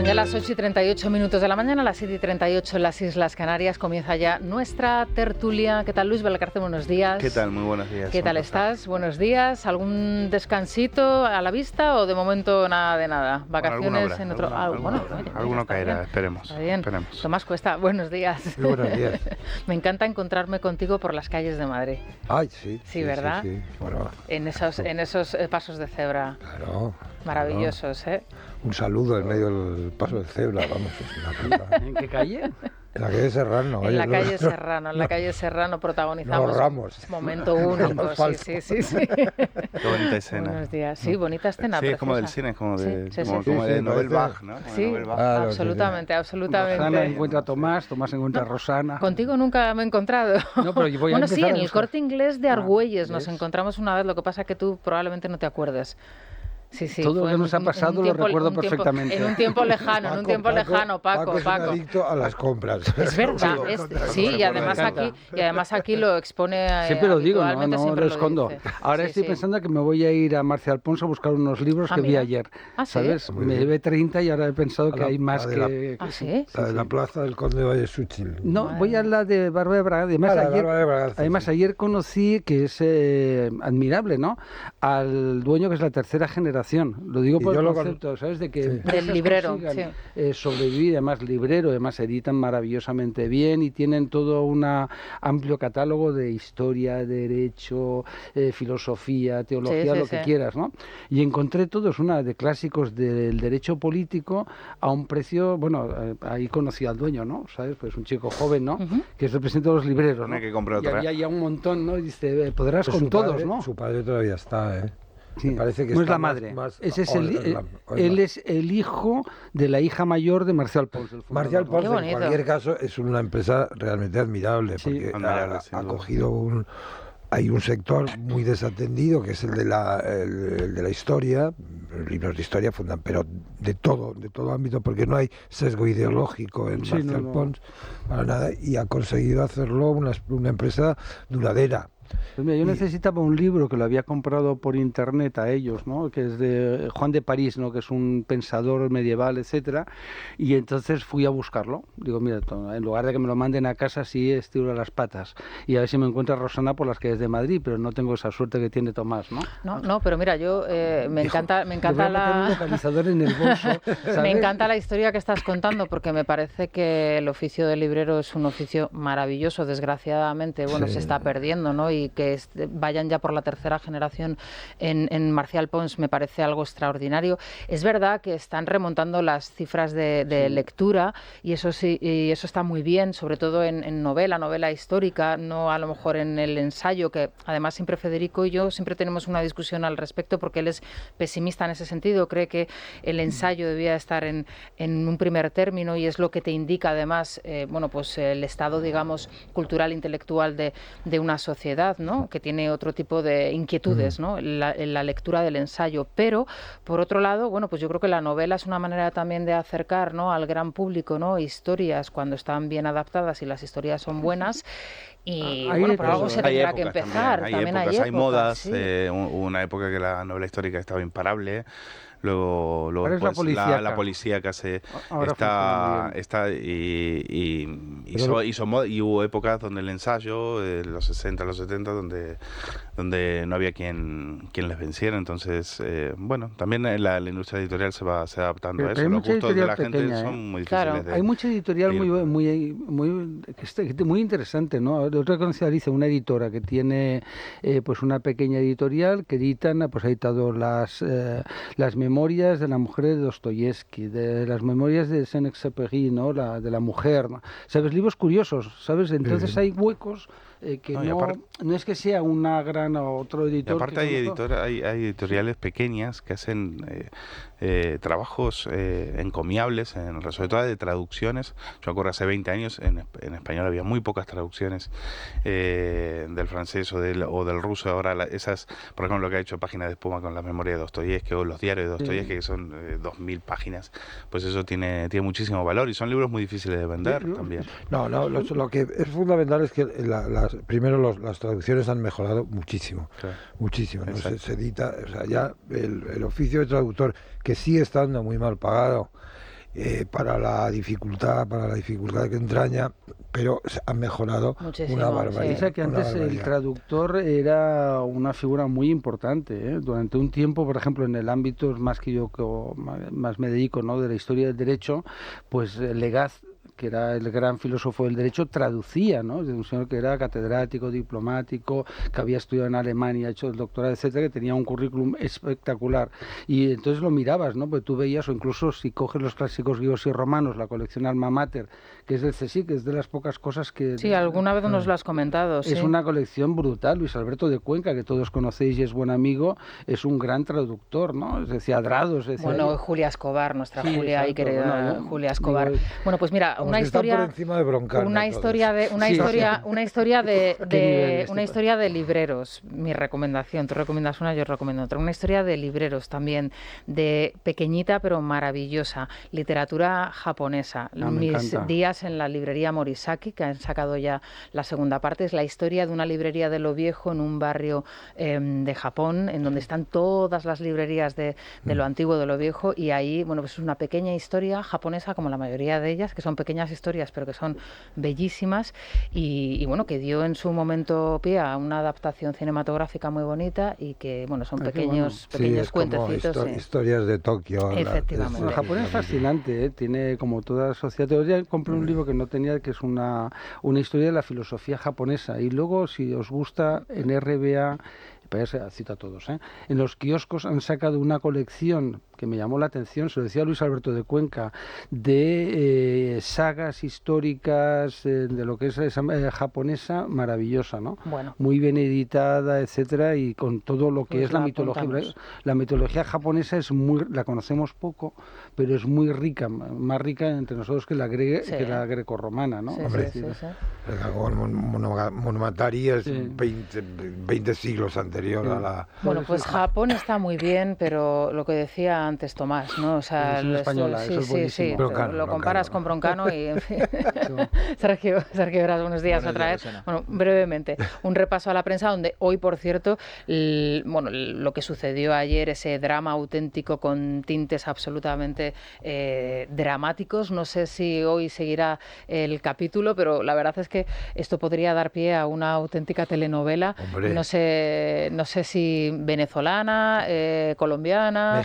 Son ya las 8:38 de la mañana, las 7:38 en las Islas Canarias. Comienza ya nuestra tertulia. ¿Qué tal, Luis Valcarce? Buenos días. ¿Qué tal? Muy buenos días. ¿Qué tal estás? Buenos días. ¿Algún descansito a la vista o de momento nada de nada? ¿Vacaciones en otro...? Alguno caerá, bien. esperemos. Está bien. Esperemos. Tomás Cuesta, buenos días. Muy buenos días. Me encanta encontrarme contigo por las calles de Madrid. Ay, sí. Sí, ¿verdad? Sí. Bueno, en esos pasos de cebra. claro. Maravillosos, ¿eh? Un saludo en medio del paso de cebra, vamos, es una cosa. ¿En qué calle? En la calle Serrano. En la calle Serrano protagonizamos Nos Ramos. un momento único. Sí. Qué bonita escena. Buenos días. Sí, bonita escena. Sí, es como del preciosa. cine, es como de, Sí, como de Nobel parece- Bach, ¿no? Como de Sí, Nobel Bach. Claro, absolutamente. Rosana encuentra a Tomás encuentra a Rosana. Contigo nunca me he encontrado. No, pero yo voy a Bueno, sí, empezar en a el buscar. Corte Inglés de Argüelles nos ¿ves? encontramos una vez, lo que pasa que tú probablemente no te acuerdes. Sí, Todo lo fue que en nos ha un pasado lo tiempo- recuerdo un tiempo- perfectamente. En un tiempo lejano, Paco. es un adicto a las compras. Es verdad, sí, y además aquí lo expone Siempre lo digo, habitualmente, no siempre lo escondo. dice. Ahora Sí, estoy sí. pensando que me voy a ir a Marcial Pons a buscar unos libros que vi mira. ayer. ¿Ah, sí? ¿Sabes? Muy Me bien. llevé 30 y ahora he pensado que la- hay más la de la- que... ¿Ah, sí? La de la plaza del Conde de Vallesúchil. No, voy a la de Bárbara de Braga. Además, La de ayer, Bárbara de Braganza, además sí. ayer conocí, que es admirable, ¿no? Al dueño que es la tercera generación. Lo digo Y por yo el lo concepto, ¿sabes? De que Sí. empresas Del librero, consigan, sobrevivir, además librero, además editan maravillosamente bien y tienen todo un amplio catálogo de historia, derecho, filosofía, teología, Sí, lo sí. que quieras, ¿no? Y encontré todos una de clásicos del derecho político a un precio, bueno, ahí conocí al dueño, ¿no? ¿Sabes? Pues un chico joven, ¿no? Que es el presidente de los libreros, ¿no? Tiene que comprar Y otra. había ya un montón, ¿no? Y dice, podrás Pues con su todos, padre- ¿no? Su padre todavía está, ¿eh? Sí. Me parece que No es está la más- madre. más- Ese es Hola, él es el hijo de la hija mayor de Marcial Pons. el fundador, Marcial ¿no? Pons, Qué en bonito. cualquier caso, es una empresa realmente admirable, Sí. porque Admirable, ha sin duda. cogido hay un sector muy desatendido, que es el de la historia, libros de historia fundan, pero de todo ámbito, porque no hay sesgo ideológico en Sí, Marcial no. Pons, para nada, y ha conseguido hacerlo una empresa duradera. Pues mira, yo necesitaba un libro que lo había comprado por internet a ellos, ¿no? Que es de Juan de París, ¿no? Que es un pensador medieval, etcétera. Y entonces fui a buscarlo. Digo, mira, en lugar de que me lo manden a casa, sí estiro las patas. Y a ver si me encuentra Rosana por las calles de Madrid, pero no tengo esa suerte que tiene Tomás, ¿no? No, pero mira, yo me encanta Le voy a meter un localizador en el bolso, ¿sabes? Me encanta la historia que estás contando, porque me parece que el oficio de librero es un oficio maravilloso. Desgraciadamente, bueno, Sí. se está perdiendo, ¿no? Y que vayan ya por la tercera generación en Marcial Pons me parece algo extraordinario. Es verdad que están remontando las cifras de lectura, y eso sí, y eso está muy bien, sobre todo en novela histórica, no a lo mejor en el ensayo, que además siempre Federico y yo siempre tenemos una discusión al respecto, porque él es pesimista en ese sentido, cree que el ensayo debía estar en un primer término, y es lo que te indica además pues el estado, digamos, cultural, intelectual de una sociedad, ¿no? Que tiene otro tipo de inquietudes, ¿no? La lectura del ensayo. Pero, por otro lado, bueno, pues yo creo que la novela es una manera también de acercar, ¿no?, al gran público, ¿no?, historias cuando están bien adaptadas y las historias son buenas. Y Hay bueno, por algo se Hay tendrá que épocas empezar. también, hay épocas, modas. sí. Hubo una época que la novela histórica estaba imparable. Luego Ahora es la después policíaca. la policíaca Ahora está funciona muy bien. hizo moda, y hubo épocas donde el ensayo, los 60, los 70, donde no había quien les venciera. Entonces, bueno, también la industria editorial se va adaptando Pero a hay eso. Los mucha gustos de la editorial gente pequeña, son muy Claro. difíciles de... Hay mucha editorial muy interesante, ¿no? Otra conocida dice una editora que tiene pues una pequeña editorial que editan, pues ha editado las memorias de la mujer de Dostoyevsky, de las memorias de Saint-Exupéry, ¿no? De la mujer, ¿no? ¿Sabes? Libros curiosos, ¿sabes? Entonces hay huecos que No, y no, aparte- no es que sea una gran o otro Y editor. aparte que conozco. hay editoriales pequeñas que hacen trabajos encomiables, sobre todo de traducciones. Yo me acuerdo hace 20 años en español había muy pocas traducciones del francés o del ruso. Ahora esas, por ejemplo, lo que ha hecho Páginas de Espuma con la memoria de Dostoyevsky o los diarios de Dostoyevsky, que son 2.000 páginas, pues eso tiene muchísimo valor, y son libros muy difíciles de vender también. No, lo que es fundamental es que primero las traducciones han mejorado muchísimo, Claro. muchísimo. ¿no? Exacto. Se edita, o sea, ya el oficio de traductor, que sigue estando muy mal pagado, para la dificultad que entraña, pero han mejorado Muchísimo, una barbaridad. Piensa que antes el traductor era una figura muy importante, ¿eh? Durante un tiempo, por ejemplo, en el ámbito más que yo más me dedico, ¿no?, de la historia del derecho, pues Legaz, que era el gran filósofo del derecho, traducía, ¿no? De un señor que era catedrático, diplomático, que había estudiado en Alemania, hecho el doctorado, etcétera, que tenía un currículum espectacular. Y entonces lo mirabas, ¿no? Pues tú veías, o incluso si coges los clásicos griegos y romanos, la colección Alma Mater, que es del CSIC, que es de las pocas cosas que... Sí, alguna vez nos lo has comentado, sí. Es una colección brutal. Luis Alberto de Cuenca, que todos conocéis y es buen amigo, es un gran traductor, ¿no? Es decir, Adrados... Bueno, Julia Escobar, nuestra sí, Julia exacto, y querida bueno, Julia Escobar. digo, Bueno, pues mira, Una historia por encima de Broncano, una historia de libreros. Mi recomendación, tú recomiendas una, yo recomiendo otra. Una historia de libreros también, de pequeñita pero maravillosa, literatura japonesa. Mis días en la librería Morisaki, que han sacado ya la segunda parte, es la historia de una librería de lo viejo en un barrio de Japón, en donde están todas las librerías de lo antiguo, de lo viejo, y ahí, bueno, pues es una pequeña historia japonesa, como la mayoría de ellas, que son pequeñas historias pero que son bellísimas y bueno, que dio en su momento pie a una adaptación cinematográfica muy bonita y que, bueno, son pequeños cuentecitos. Historias de Tokio. Efectivamente. Japón es fascinante, ¿eh? Tiene como toda sociedad. Yo compré un libro que no tenía, que es una historia de la filosofía japonesa, y luego, si os gusta, en RBA, cita a todos, ¿eh?, en los kioscos han sacado una colección que me llamó la atención, se lo decía Luis Alberto de Cuenca, de sagas históricas de lo que es esa japonesa, maravillosa, ¿no? Bueno. Muy bien editada, etcétera, y con todo lo que Pues es la mitología. La mitología japonesa es la conocemos poco, pero es muy rica, más rica entre nosotros que la grecorromana, ¿no? Sí, Hombre, sí. Monogatari es 20 siglos anterior a la... Bueno, pues Japón está muy bien, pero lo que decía antes Tomás, ¿no? O sea, es española, eso es buenísimo. Lo comparas con Broncano y, en fin. Sergio, Veras, buenos días otra vez. Bueno, brevemente, un repaso a la prensa donde hoy, por cierto, lo que sucedió ayer, ese drama auténtico con tintes absolutamente dramáticos, no sé si hoy seguirá el capítulo, pero la verdad es que esto podría dar pie a una auténtica telenovela. Hombre. No sé si venezolana, colombiana,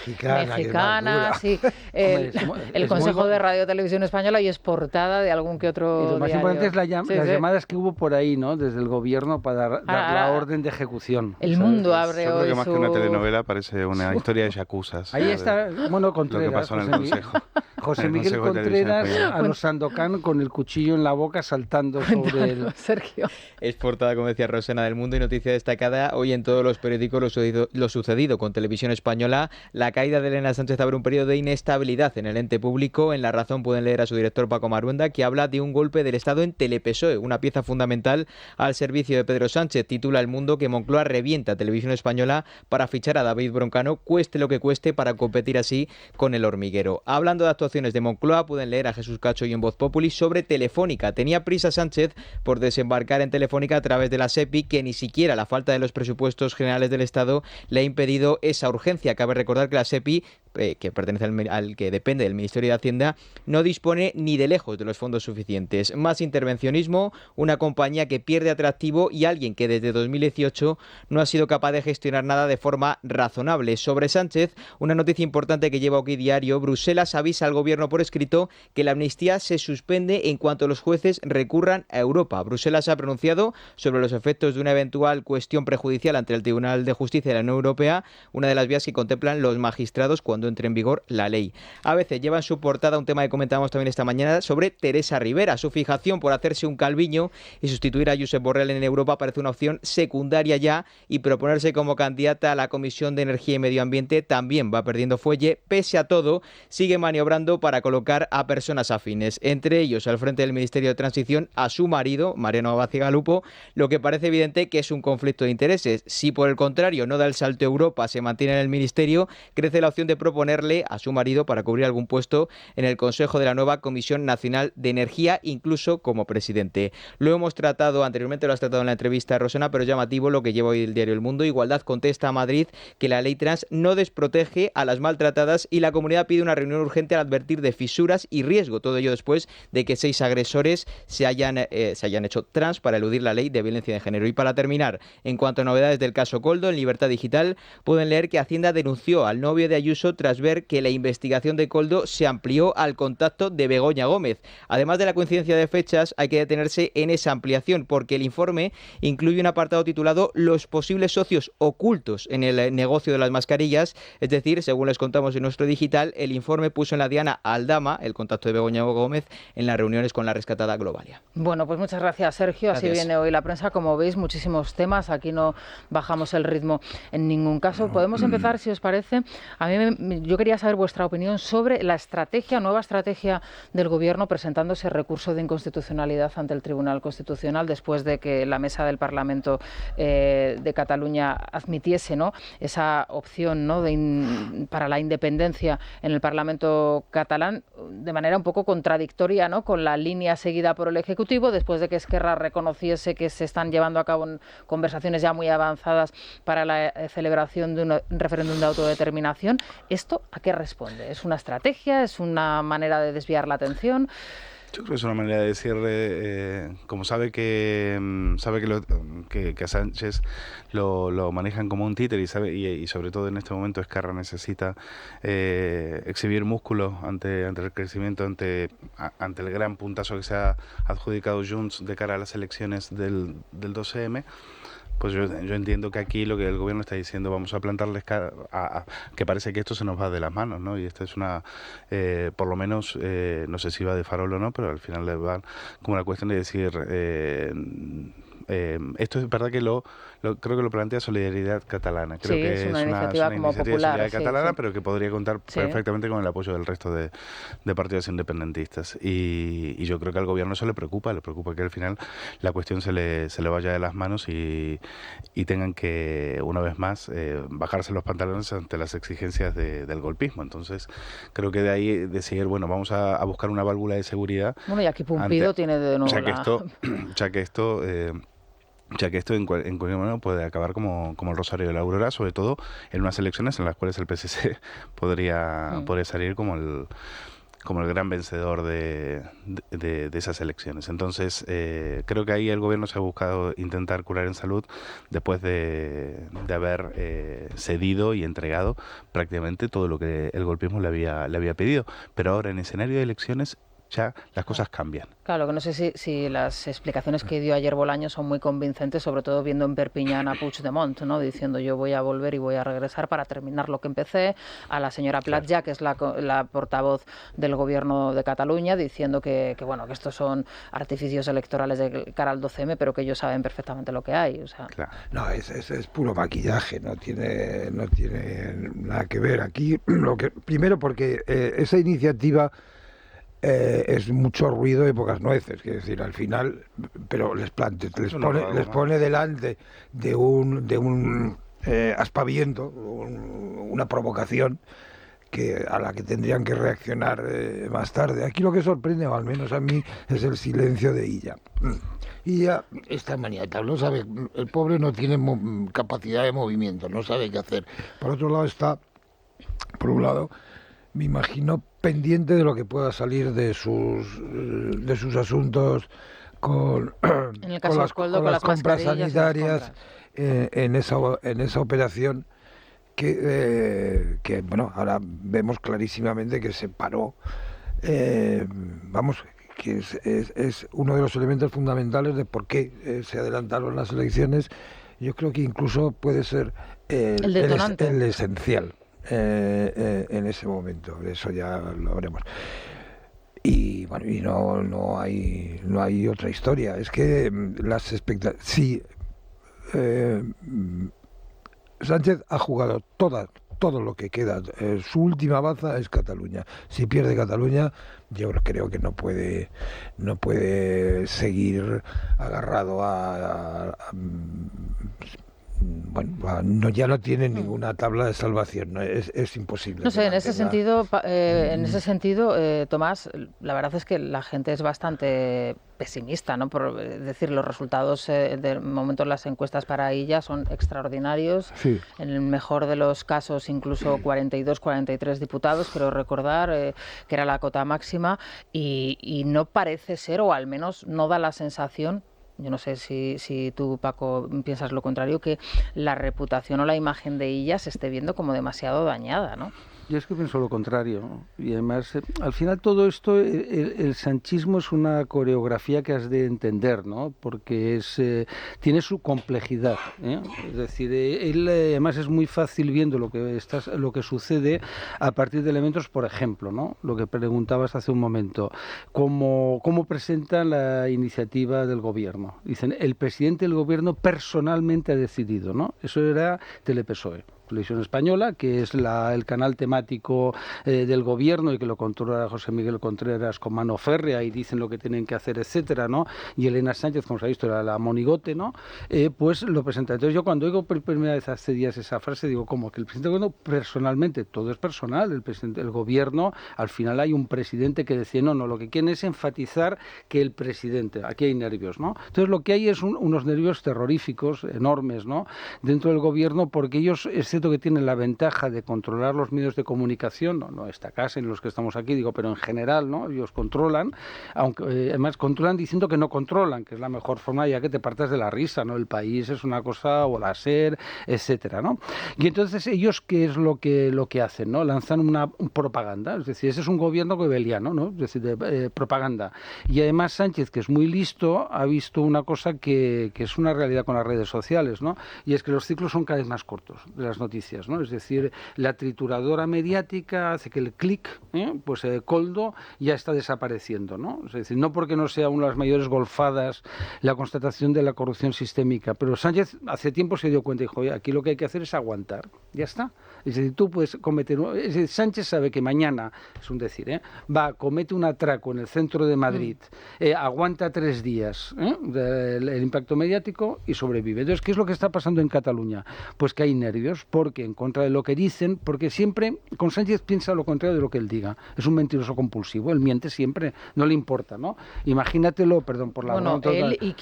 mexicana, sí. El Consejo de Radio Televisión Española y es portada de algún que otro y lo más diario. importante es las llamadas que hubo por ahí, ¿no?, desde el gobierno para dar la orden de ejecución. El mundo abre Yo hoy creo que más que una telenovela parece una historia de yakuzas. Ahí está, bueno, Contreras. Lo que pasó en el Consejo. José Miguel Contreras a los Sandokan con el cuchillo en la boca saltando sobre él. Sergio. Es portada, como decía Rosena, del Mundo, y noticia destacada hoy en todos los periódicos lo sucedido con Televisión Española. La caída de Elena Sánchez abre un periodo de inestabilidad en el ente público. En La Razón pueden leer a su director Paco Maruenda, que habla de un golpe del Estado en Telepesoe, una pieza fundamental al servicio de Pedro Sánchez. Titula El Mundo que Moncloa revienta Televisión Española para fichar a David Broncano, cueste lo que cueste, para competir así con El Hormiguero. Hablando de actuaciones de Moncloa, pueden leer a Jesús Cacho y en Voz Populi sobre Telefónica. Tenía prisa Sánchez por desembarcar en Telefónica a través de la SEPI, que ni siquiera la falta de los presupuestos generales del Estado le ha impedido esa urgencia. Cabe recordar que la SEPI, que pertenece al que depende del Ministerio de Hacienda, no dispone ni de lejos de los fondos suficientes. Más intervencionismo, una compañía que pierde atractivo y alguien que desde 2018 no ha sido capaz de gestionar nada de forma razonable. Sobre Sánchez, una noticia importante que lleva aquí Diario: Bruselas avisa al gobierno por escrito que la amnistía se suspende en cuanto los jueces recurran a Europa. Bruselas ha pronunciado sobre los efectos de una eventual cuestión prejudicial ante el Tribunal de Justicia de la Unión Europea, una de las vías que contemplan los magistrados cuando entre en vigor la ley. ABC lleva en su portada un tema que comentábamos también esta mañana sobre Teresa Rivera. Su fijación por hacerse un calviño y sustituir a Josep Borrell en Europa parece una opción secundaria ya, y proponerse como candidata a la Comisión de Energía y Medio Ambiente también va perdiendo fuelle. Pese a todo, sigue maniobrando para colocar a personas afines, entre ellos al frente del Ministerio de Transición a su marido, Mariano Bacigalupo, lo que parece evidente que es un conflicto de intereses. Si por el contrario no da el salto a Europa, se mantiene en el Ministerio, crece la opción de proponerle a su marido para cubrir algún puesto en el Consejo de la nueva Comisión Nacional de Energía, incluso como presidente. Lo hemos tratado anteriormente, lo has tratado en la entrevista, Rosena, pero es llamativo lo que lleva hoy el diario El Mundo. Igualdad contesta a Madrid que la ley trans no desprotege a las maltratadas y la comunidad pide una reunión urgente al advertir de fisuras y riesgo. Todo ello después de que 6 agresores se hayan hecho trans para eludir la ley de violencia de género. Y para terminar, en cuanto a novedades del caso Koldo, en Libertad Digital pueden leer que Hacienda denunció al novio de Ayuso tras ver que la investigación de Koldo se amplió al contacto de Begoña Gómez. Además de la coincidencia de fechas, hay que detenerse en esa ampliación porque el informe incluye un apartado titulado Los posibles socios ocultos en el negocio de las mascarillas. Es decir, según les contamos en nuestro digital, el informe puso en la diana a Aldama, el contacto de Begoña Gómez, en las reuniones con la rescatada Globalia. Bueno, pues muchas gracias, Sergio. Así viene hoy la prensa. Como veis, muchísimos temas. Aquí no bajamos el ritmo en ningún caso. Podemos empezar, si os parece. Yo quería saber vuestra opinión sobre la nueva estrategia del Gobierno presentando ese recurso de inconstitucionalidad ante el Tribunal Constitucional después de que la mesa del Parlamento de Cataluña admitiese, ¿no?, esa opción, ¿no?, para la independencia en el Parlamento catalán, de manera un poco contradictoria, ¿no?, con la línea seguida por el Ejecutivo, después de que Esquerra reconociese que se están llevando a cabo conversaciones ya muy avanzadas para la celebración de un referéndum de autodeterminación. ¿Esto a qué responde? ¿Es una estrategia? ¿Es una manera de desviar la atención? Yo creo que es una manera de decir, como sabe que a Sánchez lo manejan como un títere y sobre todo en este momento Esquerra necesita exhibir músculo ante el crecimiento, ante el gran puntazo que se ha adjudicado Junts de cara a las elecciones del 12M. Pues yo entiendo que aquí lo que el gobierno está diciendo, vamos a plantarles que parece que esto se nos va de las manos, ¿no? Y esta es una, por lo menos, no sé si va de farol o no, pero al final le va como una cuestión de decir, esto es verdad que creo que lo plantea Solidaridad Catalana. Creo que es una iniciativa como popular, Solidaridad Catalana, pero que podría contar perfectamente con el apoyo del resto de partidos independentistas. Y yo creo que al gobierno eso le preocupa que al final la cuestión se le vaya de las manos y tengan que, una vez más, bajarse los pantalones ante las exigencias del golpismo. Entonces, creo que de ahí decir, bueno, vamos a buscar una válvula de seguridad. Bueno, y aquí Pumpido tiene de nuevo ya que esto en cualquier momento puede acabar como el Rosario de la Aurora, sobre todo en unas elecciones en las cuales el PSC podría salir como el gran vencedor de esas elecciones. Entonces, creo que ahí el gobierno se ha buscado intentar curar en salud después de haber cedido y entregado prácticamente todo lo que el golpismo le había pedido. Pero ahora, en escenario de elecciones, ya las cosas cambian. Claro, que no sé si las explicaciones que dio ayer Bolaños son muy convincentes, sobre todo viendo en Perpiñán a Puigdemont, ¿no?, diciendo yo voy a volver y voy a regresar para terminar lo que empecé, a la señora Platja, que es la portavoz del Gobierno de Cataluña, diciendo que estos son artificios electorales de cara al 12M, pero que ellos saben perfectamente lo que hay. O sea. Claro. No, es puro maquillaje, no tiene nada que ver. Aquí, primero porque esa iniciativa es mucho ruido y pocas nueces, quiero decir, al final, pero les pone delante de un aspaviento, una provocación a la que tendrían que reaccionar más tarde. Aquí lo que sorprende, o al menos a mí, es el silencio de Illa. Illa está maniatal, no sabe, el pobre no tiene capacidad de movimiento, no sabe qué hacer. Por otro lado por un lado, me imagino pendiente de lo que pueda salir de sus asuntos con las compras sanitarias en esa operación que bueno, ahora vemos clarísimamente que se paró, que es uno de los elementos fundamentales de por qué se adelantaron las elecciones. Yo creo que incluso puede ser el esencial en ese momento. De eso ya lo veremos. Y bueno, y no hay otra historia. Es que las expectativas, sí, Sánchez ha jugado todo lo que queda. Su última baza es Cataluña. Si pierde Cataluña, yo creo que no puede seguir agarrado bueno, ya no tienen ninguna tabla de salvación, ¿no? Es imposible. No sé, en ese sentido, Tomás, la verdad es que la gente es bastante pesimista, ¿no? Por decir, los resultados de momento las encuestas para ella son extraordinarios. Sí. En el mejor de los casos, incluso 42, 43 diputados, creo recordar que era la cota máxima, y no parece ser, o al menos no da la sensación. Yo no sé si tú, Paco, piensas lo contrario, que la reputación o la imagen de ella se esté viendo como demasiado dañada, ¿no? Yo es que pienso lo contrario, ¿no? Y además, al final todo esto, el sanchismo es una coreografía que has de entender, ¿no? Porque tiene su complejidad, ¿eh? Es decir, él además es muy fácil viendo lo que sucede a partir de elementos, por ejemplo, ¿no? Lo que preguntabas hace un momento, cómo presentan la iniciativa del gobierno. Dicen, el presidente del gobierno personalmente ha decidido, ¿no? Eso era Telepesoe. Televisión Española, que es el canal temático del gobierno y que lo controla José Miguel Contreras con mano férrea y dicen lo que tienen que hacer, etcétera, ¿no? Y Elena Sánchez, como se ha visto, era la monigote, ¿no? Pues lo presenta. Entonces yo cuando oigo por primera vez hace días esa frase, digo, ¿cómo? Que el presidente del gobierno personalmente, todo es personal, el gobierno, al final hay un presidente que decide, no, lo que quieren es enfatizar que el presidente, aquí hay nervios, ¿no? Entonces lo que hay es unos nervios terroríficos, enormes, ¿no? Dentro del gobierno, porque ellos, que tienen la ventaja de controlar los medios de comunicación, no esta casa en los que estamos aquí, digo, pero en general, ¿no? Ellos controlan, aunque además controlan diciendo que no controlan, que es la mejor forma, ya que te partas de la risa, ¿no? El país es una cosa, o la SER, etcétera, ¿no? Y entonces ellos, ¿qué es lo que hacen, ¿no? Lanzan una propaganda, es decir, ese es un gobierno goebbeliano, ¿no? Es decir, de propaganda. Y además Sánchez, que es muy listo, ha visto una cosa que es una realidad con las redes sociales, ¿no? Y es que los ciclos son cada vez más cortos de las noticias, ¿no? Es decir, la trituradora mediática hace que el clic, pues Coldo ya está desapareciendo, ¿no? Es decir, no porque no sea una de las mayores golfadas la constatación de la corrupción sistémica, pero Sánchez hace tiempo se dio cuenta y dijo, oye, aquí lo que hay que hacer es aguantar, ya está. Es decir, tú puedes cometer... Es decir, Sánchez sabe que mañana, es un decir, comete un atraco en el centro de Madrid, aguanta 3 días el impacto mediático y sobrevive. Entonces, ¿qué es lo que está pasando en Cataluña? Pues que hay nervios, porque en contra de lo que dicen, porque siempre con Sánchez piensa lo contrario de lo que él diga. Es un mentiroso compulsivo, él miente siempre, no le importa, ¿no? Imagínatelo, perdón por la... Bueno, él y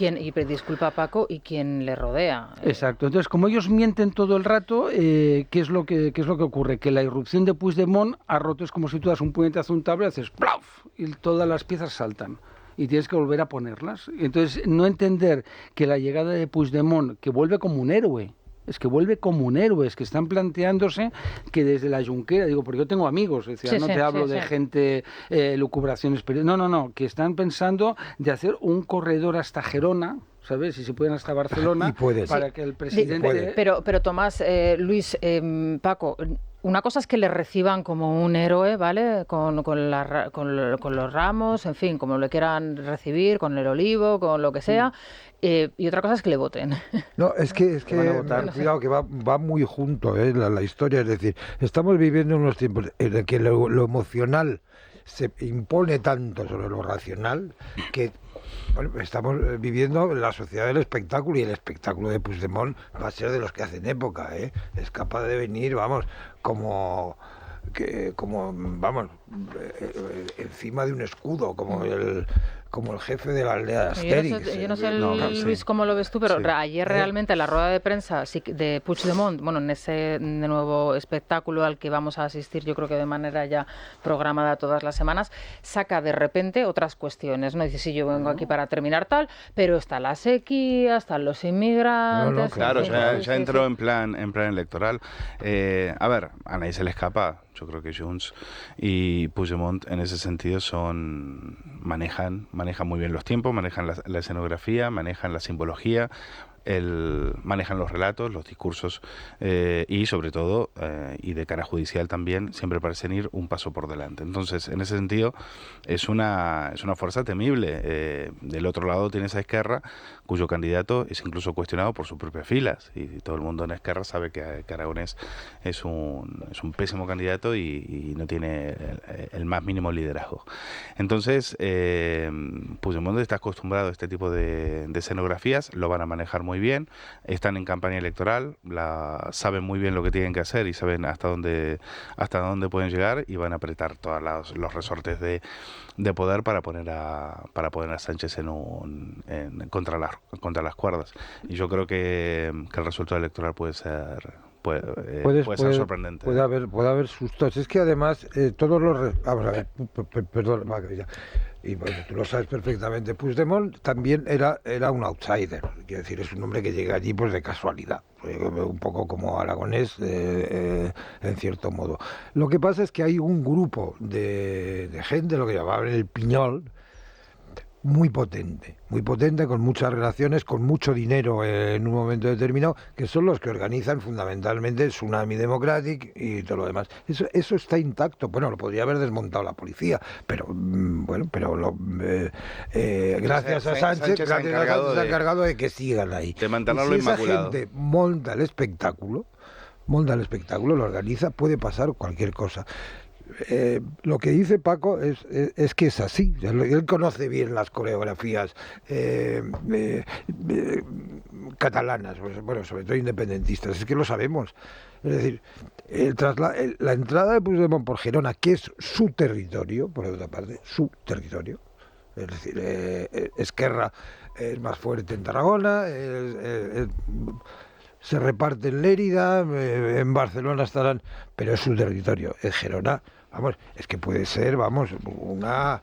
disculpa Paco, y quien le rodea. Exacto, entonces como ellos mienten todo el rato, ¿qué es lo que ocurre? Que la irrupción de Puigdemont ha roto, es como si tú das un puñetazo a un tablero y haces ¡plaf! Y todas las piezas saltan. Y tienes que volver a ponerlas. Entonces, no entender que la llegada de Puigdemont, que vuelve como un héroe, es que vuelve como un héroe, es que están planteándose que desde la Junquera, digo, porque yo tengo amigos, es decir, no te hablo de gente, lucubraciones, no, que están pensando de hacer un corredor hasta Gerona, ¿sabes? Si se pueden hasta Barcelona, para que el presidente... Pero Tomás, Luis, Paco... Una cosa es que le reciban como un héroe, ¿vale? Con los ramos, en fin, como le quieran recibir, con el olivo, con lo que sea. Y otra cosa es que le voten. No, es que cuidado, que va muy junto la historia. Es decir, estamos viviendo unos tiempos en los que lo emocional se impone tanto sobre lo racional que... Bueno, estamos viviendo la sociedad del espectáculo y el espectáculo de Puigdemont va a ser de los que hacen época, ¿eh? Es capaz de venir, vamos, como encima de un escudo, como el jefe de la aldea de Astérix. Yo no sé, Luis, cómo lo ves tú, pero ayer realmente la rueda de prensa de Puigdemont, bueno, en ese nuevo espectáculo al que vamos a asistir, yo creo que de manera ya programada todas las semanas, saca de repente otras cuestiones, ¿no? Dice, sí, yo vengo aquí para terminar tal, pero está la sequía, están los inmigrantes... Claro, ya entró en plan electoral. A ver, a nadie se le escapa. Yo creo que Junts y Puigdemont en ese sentido manejan muy bien los tiempos, manejan la escenografía, manejan la simbología, manejan los relatos, los discursos y sobre todo, y de cara judicial también, siempre parecen ir un paso por delante. Entonces, en ese sentido, es una fuerza temible. Del otro lado tienes a Esquerra, cuyo candidato es incluso cuestionado por sus propias filas, y todo el mundo en Esquerra sabe que Aragonés es un pésimo candidato y no tiene el más mínimo liderazgo. Entonces, Puigdemont está acostumbrado a este tipo de escenografías, lo van a manejar muy muy bien, están en campaña electoral, saben muy bien lo que tienen que hacer y saben hasta dónde pueden llegar, y van a apretar todos los resortes de poder para poner a Sánchez contra las cuerdas. Y yo creo que el resultado electoral puede ser sorprendente. Puede haber sustos. Es que además todos los... Vamos a ver, perdón, y bueno, tú lo sabes perfectamente, Puigdemont también era un outsider, quiero decir, es un hombre que llega allí pues de casualidad, un poco como Aragonés en cierto modo. Lo que pasa es que hay un grupo de gente, lo que llamaban el Piñol, muy potente, con muchas relaciones, con mucho dinero en un momento determinado, que son los que organizan fundamentalmente Tsunami Democratic y todo lo demás. Eso está intacto. Bueno, lo podría haber desmontado la policía, pero gracias a Sánchez se ha encargado de que sigan ahí. De mantenerlo inmaculado. Si esa gente monta el espectáculo, lo organiza, puede pasar cualquier cosa. Lo que dice Paco es que es así. Él conoce bien las coreografías catalanas, pues, bueno, sobre todo independentistas, es que lo sabemos. Es decir, la entrada de Puigdemont por Gerona, que es su territorio, por otra parte, su territorio, es decir, Esquerra es más fuerte en Tarragona, se reparte en Lérida, en Barcelona estarán, pero es su territorio, en Gerona. Vamos, es que puede ser, una...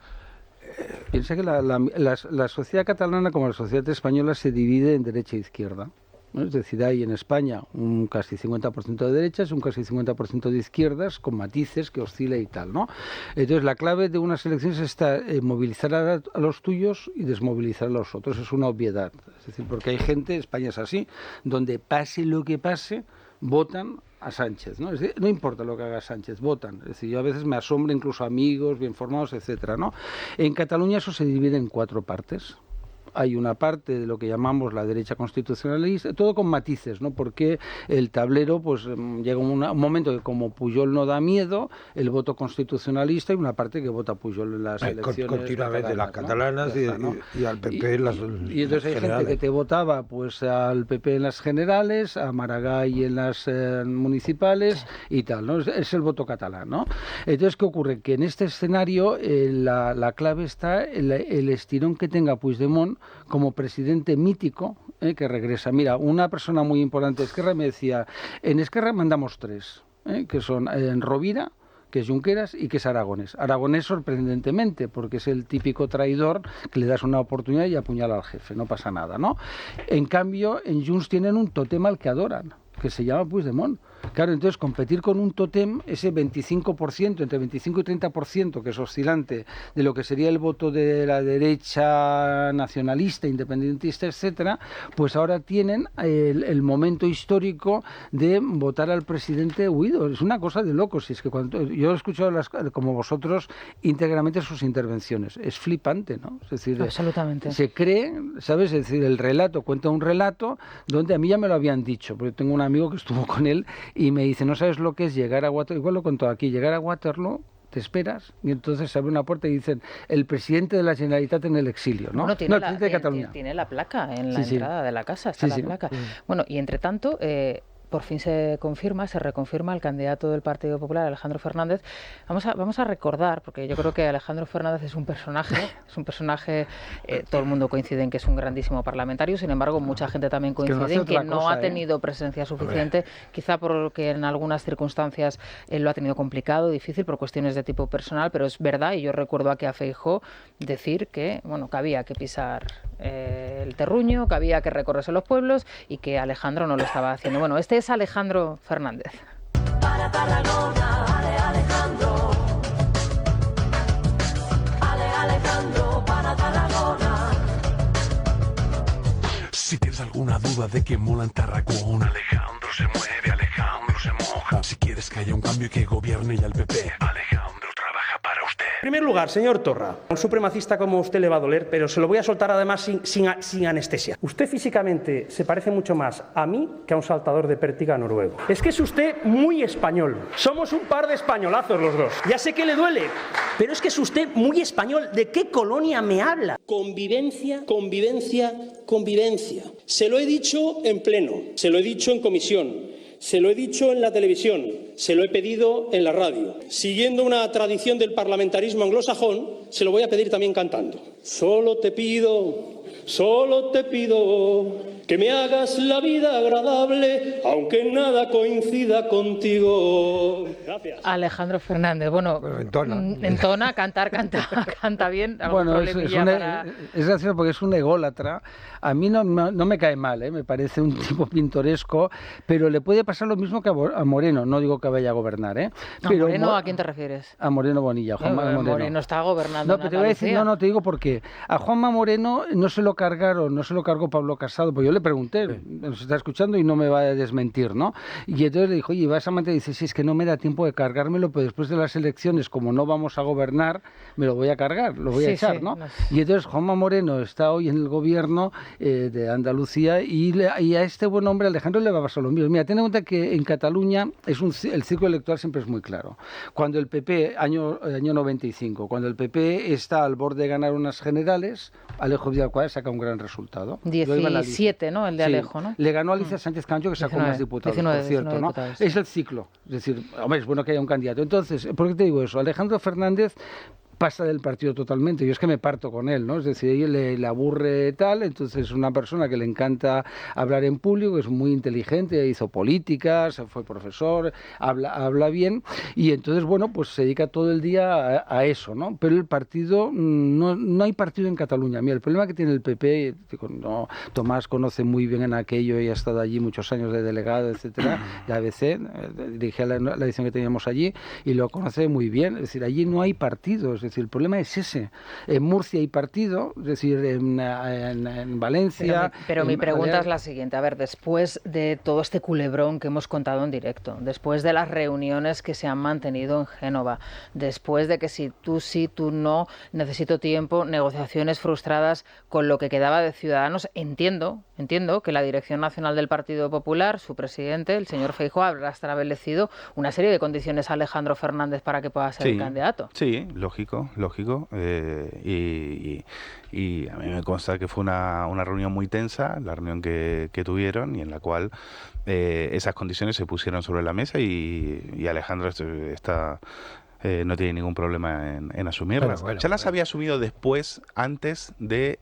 Piensa que la sociedad catalana, como la sociedad española, se divide en derecha e izquierda, ¿no? Es decir, hay en España un casi 50% de derechas, un casi 50% de izquierdas, con matices que oscila y tal, ¿no? Entonces, la clave de unas elecciones está movilizar a los tuyos y desmovilizar a los otros. Es una obviedad. Es decir, porque hay gente, España es así, donde pase lo que pase, votan a Sánchez, ¿no? Es decir, no importa lo que haga Sánchez, votan. Es decir, yo a veces me asombra, incluso amigos bien formados, etcétera, ¿no? En Cataluña eso se divide en 4 partes. Hay una parte de lo que llamamos la derecha constitucionalista, todo con matices, ¿no? Porque el tablero, pues llega un momento que como Pujol no da miedo, el voto constitucionalista y una parte que vota Pujol en las elecciones continuamente las catalanas, ¿no? y al PP en las y entonces hay gente que te votaba pues al PP en las generales, a Maragall en las municipales y tal, ¿no? Es el voto catalán, ¿no? Entonces, ¿qué ocurre? Que en este escenario la clave está en el estirón que tenga Puigdemont como presidente mítico, que regresa. Mira, una persona muy importante de Esquerra me decía, en Esquerra mandamos 3, que son en Rovira, que es Junqueras y que es Aragonés. Aragonés sorprendentemente, porque es el típico traidor que le das una oportunidad y apuñala al jefe, no pasa nada, ¿no? En cambio, en Junts tienen un tótem al que adoran, que se llama Puigdemont. Claro, entonces competir con un tótem, ese 25%, entre 25 y 30%, que es oscilante de lo que sería el voto de la derecha nacionalista, independentista, etcétera, pues ahora tienen el momento histórico de votar al presidente huido. Es una cosa de locos. Es que cuando yo he escuchado como vosotros íntegramente sus intervenciones, es flipante, ¿no? Es decir, absolutamente. Se cree, ¿sabes? Es decir, el relato cuenta un relato donde a mí ya me lo habían dicho, porque tengo un amigo que estuvo con él y me dice, no sabes lo que es llegar a Waterloo, igual lo contó aquí, llegar a Waterloo, te esperas y entonces se abre una puerta y dicen el presidente de la Generalitat en el exilio, ¿no? Bueno, tiene, el presidente de Cataluña. Tiene la placa en la entrada de la casa, está la placa. Bueno, y entre tanto... por fin se reconfirma el candidato del Partido Popular, Alejandro Fernández. Vamos a recordar, porque yo creo que Alejandro Fernández es un personaje, todo el mundo coincide en que es un grandísimo parlamentario, sin embargo, mucha gente también coincide en que no ha tenido presencia suficiente, quizá porque en algunas circunstancias lo ha tenido complicado, difícil, por cuestiones de tipo personal, pero es verdad, y yo recuerdo aquí a Feijóo decir que, bueno, que había que pisar el terruño, que había que recorrerse los pueblos y que Alejandro no lo estaba haciendo. Bueno, este es Alejandro Fernández. Para Tarragona, Alejandro. Alejandro, para Tarragona. Si tienes alguna duda de que mola en Tarragona, Alejandro se mueve, Alejandro se moja. Si quieres que haya un cambio y que gobierne ya el PP, Alejandro trabaja para usted. primer lugar, señor Torra, a un supremacista como usted le va a doler, pero se lo voy a soltar además sin anestesia. Usted físicamente se parece mucho más a mí que a un saltador de pértiga noruego. Es que es usted muy español. Somos un par de españolazos los dos. Ya sé que le duele, pero es que es usted muy español. ¿De qué colonia me habla? Convivencia, convivencia, convivencia. Se lo he dicho en pleno, se lo he dicho en comisión. Se lo he dicho en la televisión, se lo he pedido en la radio. Siguiendo una tradición del parlamentarismo anglosajón, se lo voy a pedir también cantando. Solo te pido que me hagas la vida agradable, aunque nada coincida contigo. Gracias. Alejandro Fernández, bueno, entona, canta bien. Bueno, es gracioso porque es un ególatra. A mí no me cae mal, me parece un tipo pintoresco, pero le puede pasar lo mismo que a Moreno. No digo que vaya a gobernar, Pero Moreno, ¿a quién te refieres? A Moreno Bonilla, Juanma Moreno. Moreno está gobernando. No, pero te voy a decir, no te digo por qué. A Juanma Moreno no se lo cargó Pablo Casado, pues yo le pregunté, nos está escuchando y no me va a desmentir, ¿no? Y entonces le dijo, oye, vas a mantener, dice, sí, es que no me da tiempo de cargármelo, pero después de las elecciones, como no vamos a gobernar, me lo voy a cargar, lo voy a echar, ¿no? Y entonces Juanma Moreno está hoy en el gobierno de Andalucía y a este buen hombre, Alejandro, le va a pasar lo mismo. Mira, ten en cuenta que en Cataluña el ciclo electoral siempre es muy claro. Cuando el PP, año 95, cuando el PP está al borde de ganar unas generales, Alejo Vidal Quadras saca un gran resultado. 17, ¿no? El de Alejo, ¿no? Le ganó a Alicia Sánchez Camacho, que sacó más diputados, 19, por cierto, ¿no? Diputados, sí. Es el ciclo. Es decir, hombre, es bueno que haya un candidato. Entonces, ¿por qué te digo eso? Alejandro Fernández pasa del partido totalmente. Yo es que me parto con él, ¿no? Es decir, a ella le aburre tal, entonces es una persona que le encanta hablar en público, es muy inteligente, hizo políticas, fue profesor, habla bien, y entonces, bueno, pues se dedica todo el día a eso, ¿no? Pero el partido, no hay partido en Cataluña. Mira, el problema que tiene el PP, Tomás conoce muy bien en aquello y ha estado allí muchos años de delegado, etcétera, de ABC, dirigía la edición que teníamos allí, y lo conoce muy bien. Es decir, allí no hay partidos. Es decir, el problema es ese. En Murcia hay partido, es decir, en Valencia... Pero mi pregunta es la siguiente. A ver, después de todo este culebrón que hemos contado en directo, después de las reuniones que se han mantenido en Génova, después de que si tú sí, tú no, necesito tiempo, negociaciones frustradas con lo que quedaba de Ciudadanos, entiendo que la Dirección Nacional del Partido Popular, su presidente, el señor Feijóo, habrá establecido una serie de condiciones a Alejandro Fernández para que pueda ser el candidato. Sí, lógico. Y a mí me consta que fue una reunión muy tensa, la reunión que tuvieron, y en la cual esas condiciones se pusieron sobre la mesa y Alejandro está... no tiene ningún problema en asumirlas. Ya las había asumido después, antes de...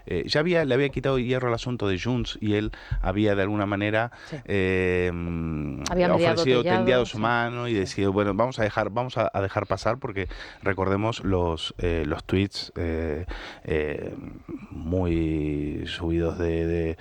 le había quitado hierro al asunto de Junts y él había de alguna manera ofrecido, tendido su mano y decidido, bueno, vamos a dejar pasar, porque recordemos los tweets muy subidos de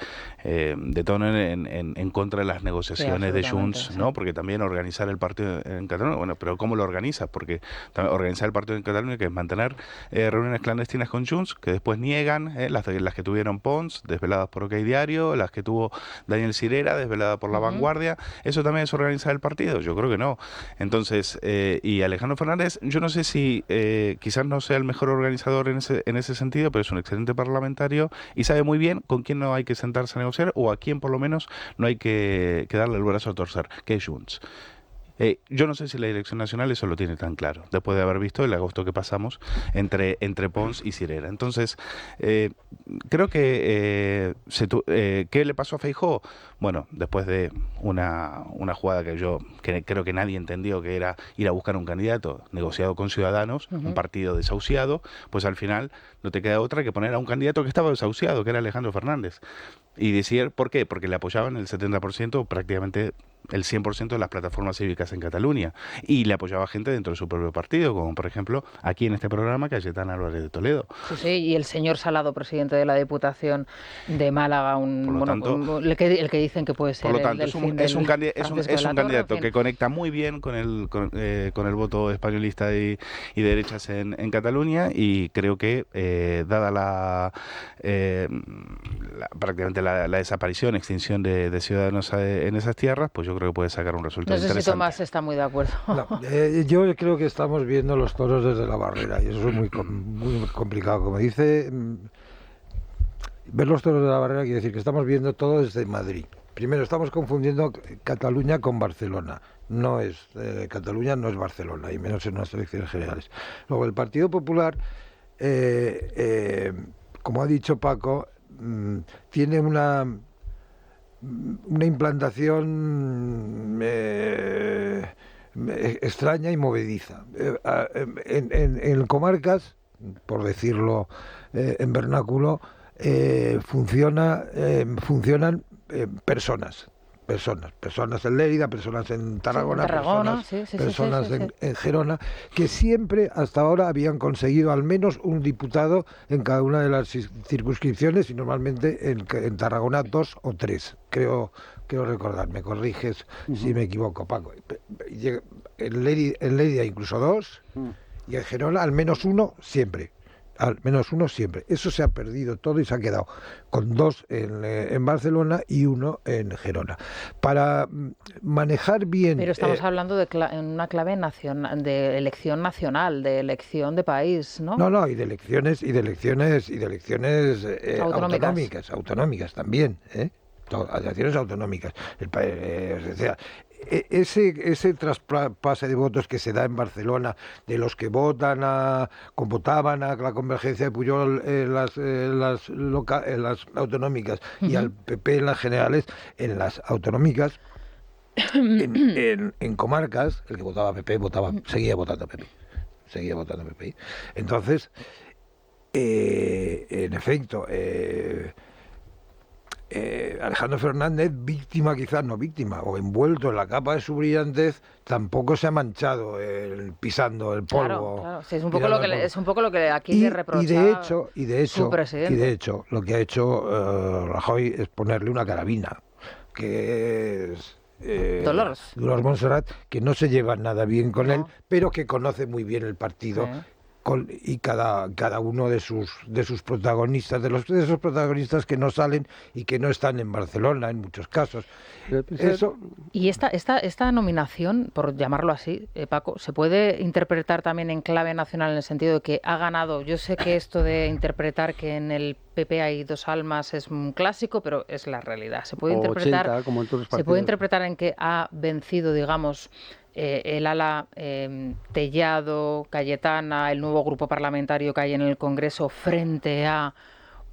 tono en contra de las negociaciones de Junts, ¿no? Porque también organizar el partido en Cataluña, bueno, pero ¿cómo lo organiza? Porque organizar el partido en Cataluña, que es mantener reuniones clandestinas con Junts, que después niegan, las que tuvieron Pons, desveladas por OK Diario, las que tuvo Daniel Sirera, desvelada por La Vanguardia, ¿eso también es organizar el partido? Yo creo que no. Entonces, y Alejandro Fernández, yo no sé si quizás no sea el mejor organizador en ese sentido, pero es un excelente parlamentario y sabe muy bien con quién no hay que sentarse a negociar, o a quién por lo menos no hay que darle el brazo a torcer, que es Junts. Yo no sé si la Dirección Nacional eso lo tiene tan claro, después de haber visto el agosto que pasamos entre Pons y Sirera. Entonces, creo que ¿qué le pasó a Feijóo? Bueno, después de una jugada que creo que nadie entendió, que era ir a buscar un candidato negociado con Ciudadanos, un partido desahuciado, pues al final no te queda otra que poner a un candidato que estaba desahuciado, que era Alejandro Fernández. Y decir, ¿por qué? Porque le apoyaban el 70%, prácticamente el 100% de las plataformas cívicas en Cataluña, y le apoyaba gente dentro de su propio partido, como por ejemplo aquí en este programa Cayetana Álvarez de Toledo. Sí, y el señor Salado, presidente de la Diputación de Málaga, el que dicen que puede ser. Por lo tanto, es un candidato que conecta muy bien con el voto españolista y derechas en Cataluña, y creo que dada prácticamente la desaparición, extinción de Ciudadanos en esas tierras, pues yo yo creo que puede sacar un resultado No sé si interesante. Tomás está muy de acuerdo. No, yo creo que estamos viendo los toros desde la barrera y eso es muy complicado. Como dice, ver los toros de la barrera quiere decir que estamos viendo todo desde Madrid. Primero, estamos confundiendo Cataluña con Barcelona. No es Cataluña, no es Barcelona, y menos en unas elecciones generales. Luego, el Partido Popular, como ha dicho Paco, tiene una implantación extraña y movediza. En comarcas, por decirlo en vernáculo, funcionan personas en Lérida, personas en Tarragona, personas en Gerona, que siempre hasta ahora habían conseguido al menos un diputado en cada una de las circunscripciones, y normalmente en Tarragona 2 o 3, creo recordar, me corriges si me equivoco, Paco. En Lérida incluso 2, y en Gerona al menos uno siempre. Eso se ha perdido todo y se ha quedado con 2 en Barcelona y 1 en Gerona. Para manejar bien... Pero estamos hablando en una clave de elección nacional, de elección de país, ¿no? No, y de elecciones autonómicas también, elecciones autonómicas. O sea, ese traspase de votos que se da en Barcelona, de los que votaban a la convergencia de Pujol en las autonómicas y al PP en las generales, en las autonómicas, en comarcas, el que votaba PP seguía votando PP. Entonces, en efecto, Alejandro Fernández, víctima quizás, no víctima, o envuelto en la capa de su brillantez, tampoco se ha manchado pisando el polvo. Claro. Sí, es un poco lo que aquí le reprocha su presidente. Y de hecho, lo que ha hecho Rajoy es ponerle una carabina, que es... Dolors Montserrat, que no se lleva nada bien con él, pero que conoce muy bien el partido. Y cada uno de sus protagonistas, de esos protagonistas que no salen y que no están en Barcelona en muchos casos. Y esta nominación, por llamarlo así, Paco, ¿se puede interpretar también en clave nacional en el sentido de que ha ganado? Yo sé que esto de interpretar que en el PP hay 2 almas es un clásico, pero es la realidad. Se puede interpretar, 80, como en todos los partidos. Se puede interpretar en que ha vencido, digamos, el ala Tellado, Cayetana, el nuevo grupo parlamentario que hay en el Congreso frente a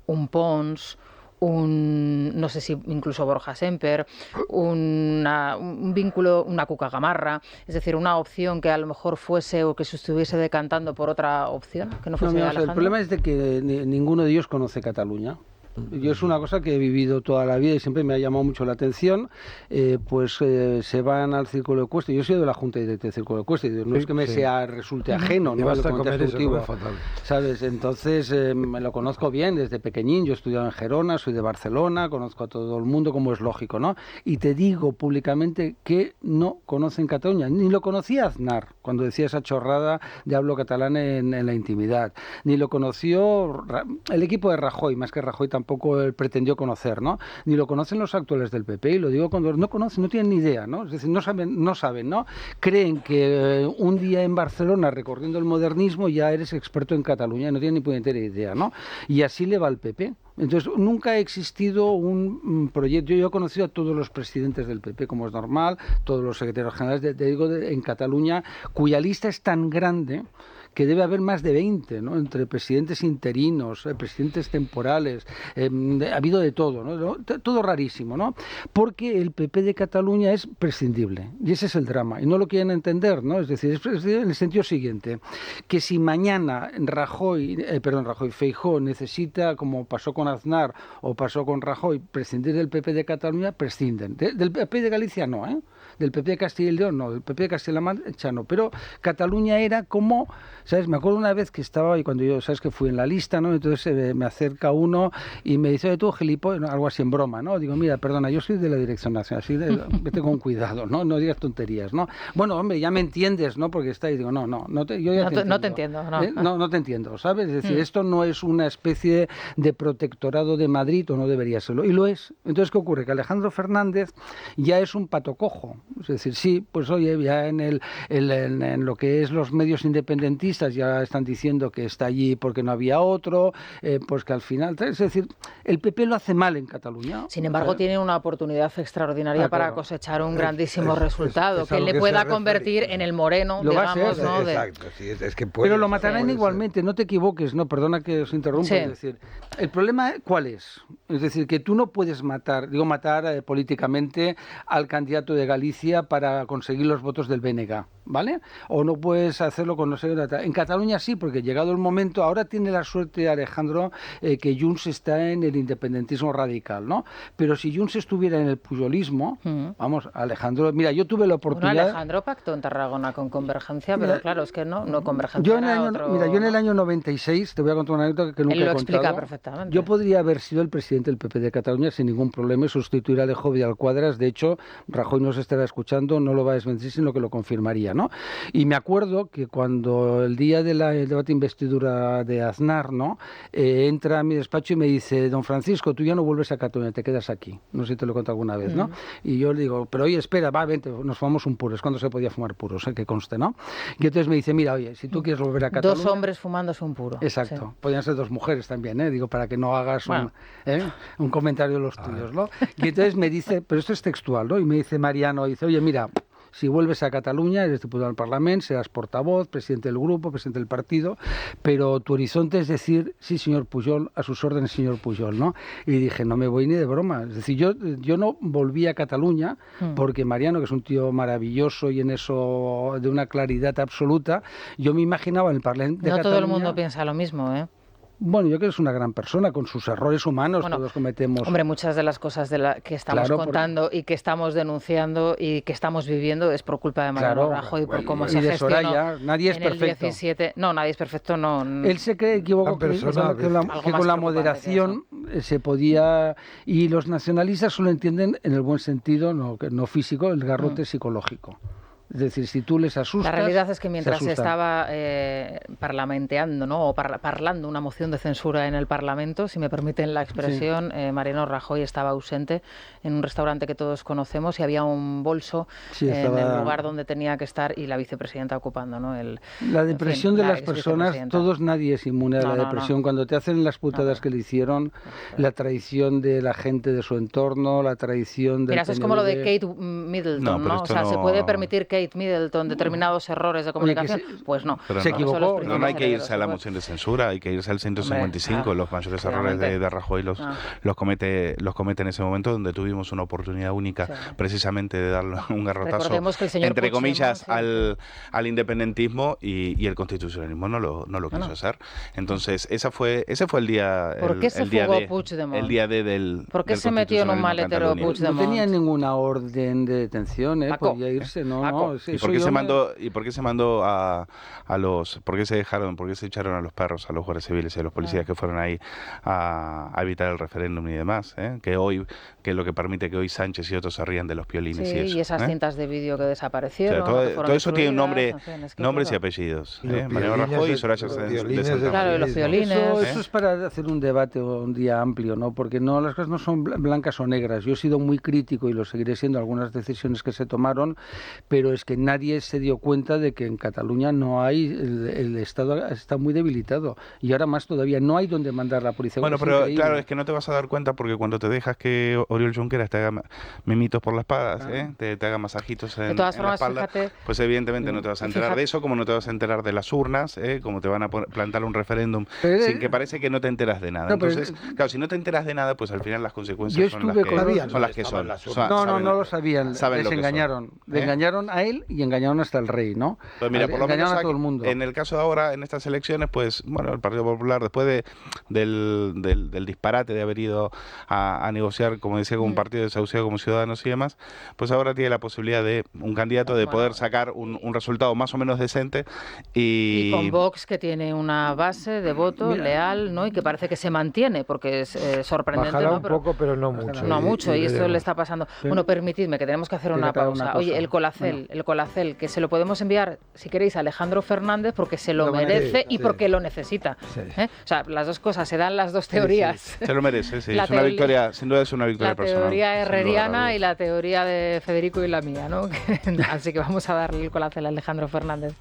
un Pons, no sé si incluso Borja Semper, un vínculo, una Cuca Gamarra, es decir, una opción que a lo mejor fuese o que se estuviese decantando por otra opción, que no fuese Alejandro. El problema es de que ninguno de ellos conoce Cataluña. Yo es una cosa que he vivido toda la vida y siempre me ha llamado mucho la atención. Se van al Círculo Ecuestre. Yo soy de la Junta Directiva del Círculo Ecuestre. No es que me resulte ajeno, ¿no? Basta comer eso, ¿sabes? Entonces me lo conozco bien desde pequeñín. Yo he estudiado en Gerona, soy de Barcelona, conozco a todo el mundo, como es lógico, ¿no? Y te digo públicamente que no conocen Cataluña. Ni lo conocía Aznar cuando decía esa chorrada de hablo catalán en la intimidad. Ni lo conoció el equipo de Rajoy, más que Rajoy tampoco él pretendió conocer, ¿no? Ni lo conocen los actuales del PP, y lo digo cuando no conocen, no tienen ni idea, ¿no? Es decir, no saben, ¿no? Creen que un día en Barcelona recorriendo el modernismo ya eres experto en Cataluña y no tienen ni puñetera idea, ¿no? Y así le va al PP. Entonces, nunca ha existido un proyecto. Yo he conocido a todos los presidentes del PP, como es normal, todos los secretarios generales, te digo, en Cataluña, cuya lista es tan grande que debe haber más de 20, ¿no? Entre presidentes interinos, presidentes temporales, ha habido de todo, ¿no? Todo rarísimo, ¿no? Porque el PP de Cataluña es prescindible, y ese es el drama, y no lo quieren entender, ¿no? Es decir, es en el sentido siguiente, que si mañana Feijóo necesita, como pasó con Aznar o pasó con Rajoy, prescindir del PP de Cataluña, prescinden. Del PP de Galicia no, ¿eh? Del PP de Castilla y León, no, del PP de Castilla-La Mancha no, pero Cataluña era como, ¿sabes? Me acuerdo una vez que estaba, y cuando yo, ¿sabes? Que fui en la lista, ¿no? Entonces me acerca uno y me dice, oye, tú, gilipollas, algo así en broma, ¿no? Digo, mira, perdona, yo soy de la Dirección Nacional, así vete con cuidado, ¿no? No digas tonterías, ¿no? Bueno, hombre, ya me entiendes, ¿no? Porque está ahí, digo, yo ya te entiendo. No te entiendo, no. No te entiendo, ¿sabes? Es decir, esto no es una especie de protectorado de Madrid, o no debería serlo, y lo es. Entonces, ¿qué ocurre? Que Alejandro Fernández ya es un pato cojo. Es decir, sí, pues oye, ya en lo que es los medios independentistas ya están diciendo que está allí porque no había otro, pues que al final... Es decir, el PP lo hace mal en Cataluña. Sin embargo, tiene una oportunidad extraordinaria para cosechar un grandísimo resultado, que le pueda convertir en el Moreno, digamos, ¿no? Exacto, sí, es que pero lo matarán igualmente, no te equivoques, no, perdona que os interrumpa, Sí. Es decir, el problema, ¿cuál es? Es decir, que tú no puedes matar políticamente al candidato de Galicia para conseguir los votos del BNG, ¿vale? O no puedes hacerlo con no sé qué. En Cataluña sí, porque llegado el momento, ahora tiene la suerte Alejandro que Junts está en el independentismo radical, ¿no? Pero si Junts estuviera en el pujolismo, vamos, Alejandro, mira, yo tuve la oportunidad... Bueno, Alejandro pactó en Tarragona con Convergencia, pero claro, es que no Convergencia yo era en el año 96, te voy a contar una anécdota que nunca Él lo he contado. explica perfectamente. Yo podría haber sido el presidente del PP de Cataluña sin ningún problema y sustituir a Alejo Vidal-Quadras. De hecho, Rajoy no se estará escuchando, no lo va a desmentir, sino que lo confirmaría, ¿no? Y me acuerdo que cuando el día del debate de investidura de Aznar, ¿no? Entra a mi despacho y me dice, don Francisco, tú ya no vuelves a Cataluña, te quedas aquí. No sé si te lo he contado alguna vez, ¿no? Y yo le digo, pero oye, espera, vente, nos fumamos un puro. Es cuando se podía fumar puros, que conste, ¿no? Y entonces me dice, mira, oye, si tú quieres volver a Cataluña... Dos hombres fumándose un puro. Exacto. Sí. Podrían ser dos mujeres también, digo, para que no hagas un comentario de los tuyos, ¿no? Y entonces me dice, pero esto es textual, ¿no? Y me dice Mariano, dice, oye, mira, si vuelves a Cataluña, eres diputado del Parlamento, serás portavoz, presidente del grupo, presidente del partido, pero tu horizonte es decir, sí, señor Pujol, a sus órdenes, señor Pujol, ¿no? Y dije, no me voy ni de broma. Es decir, yo no volví a Cataluña porque Mariano, que es un tío maravilloso y en eso de una claridad absoluta, yo me imaginaba en el Parlamento de Cataluña... No todo el mundo piensa lo mismo, ¿eh? Bueno, yo creo que es una gran persona, con sus errores humanos, todos cometemos... Hombre, muchas de las cosas que estamos contando y que estamos denunciando y que estamos viviendo es por culpa de Mariano Rajoy, por cómo se gestionó Soraya. Nadie es perfecto. El 17. No, nadie es perfecto, no. Él se cree equivocado que con la moderación se podía... Y los nacionalistas solo entienden, en el buen sentido, no físico, el garrote psicológico. Es decir, si tú les asustas... La realidad es que mientras se estaba parlamenteando, ¿no? O parlando una moción de censura en el Parlamento, si me permiten la expresión, Mariano Rajoy estaba ausente en un restaurante que todos conocemos y había un bolso en el lugar donde tenía que estar y la vicepresidenta ocupando, ¿no? La depresión de las personas, nadie es inmune a la depresión. No. Cuando te hacen las putadas que le hicieron, la traición de la gente de su entorno, la traición del... Mira, eso es como lo de Kate Middleton, ¿no? O sea, se puede permitir Kate Middleton determinados errores de comunicación, pues no. Pero se equivocó. No hay que irse a la moción de censura, hay que irse al 155. Los mayores errores de Rajoy los comete en ese momento, donde tuvimos una oportunidad única precisamente de darle un garrotazo, entre comillas, al independentismo y el constitucionalismo no lo quiso hacer. Entonces, ese fue el día... ¿Por qué se fugó Puigdemont? El día del ¿Por qué se metió en un maletero Puigdemont? No tenía ninguna orden de detención, podía irse, no. ¿Y por qué se mandó a los... ¿Por qué se echaron a los perros, a los guardias civiles y a los policías que fueron ahí a evitar el referéndum y demás? Que es lo que permite que hoy Sánchez y otros se rían de los piolines y eso. Y esas cintas de vídeo que desaparecieron. O sea, todo eso tiene un nombre, nombres y apellidos. Mariano Rajoy y Soraya de Claro, y los piolines. Eso es para hacer un debate un día amplio, ¿no? Porque las cosas no son blancas o negras. Yo he sido muy crítico y lo seguiré siendo algunas decisiones que se tomaron, pero es que nadie se dio cuenta de que en Cataluña no hay, el Estado está muy debilitado y ahora más todavía no hay donde mandar la policía. Bueno, pero claro, es que no te vas a dar cuenta porque cuando te dejas que Oriol Junqueras te haga mimitos por la espalda, te haga masajitos en la espalda, pues evidentemente no te vas a enterar de eso, como no te vas a enterar de las urnas, como te van a plantar un referéndum sin que parece que no te enteras de nada. Entonces, claro, si no te enteras de nada, pues al final las consecuencias son las que son. No lo sabían, les engañaron. Le engañaron a a él y engañaron hasta el rey, ¿no? Pues mira, por lo menos Engañaron a aquí, todo el mundo. en el caso de ahora, en estas elecciones, pues bueno, el Partido Popular, después del disparate de haber ido a negociar, como decía, con un partido desahuciado como Ciudadanos y demás, pues ahora tiene la posibilidad de un candidato de poder sacar un resultado más o menos decente y con Vox, que tiene una base de voto leal, ¿no? Y que parece que se mantiene, porque es sorprendente. Bajará ¿no? un poco, pero no mucho. No mucho, y esto le está pasando. Bueno, permitidme que tenemos que hacer una pausa. Oye, el Colacel, que se lo podemos enviar, si queréis, a Alejandro Fernández, porque se lo merece y porque lo necesita. Sí. O sea, las dos cosas, se dan las dos teorías. Sí. Se lo merece, sí. Es una victoria, sin duda es una victoria personal. La teoría herreriana y la teoría de Federico y la mía, ¿no? Así que vamos a darle el Colacel a Alejandro Fernández.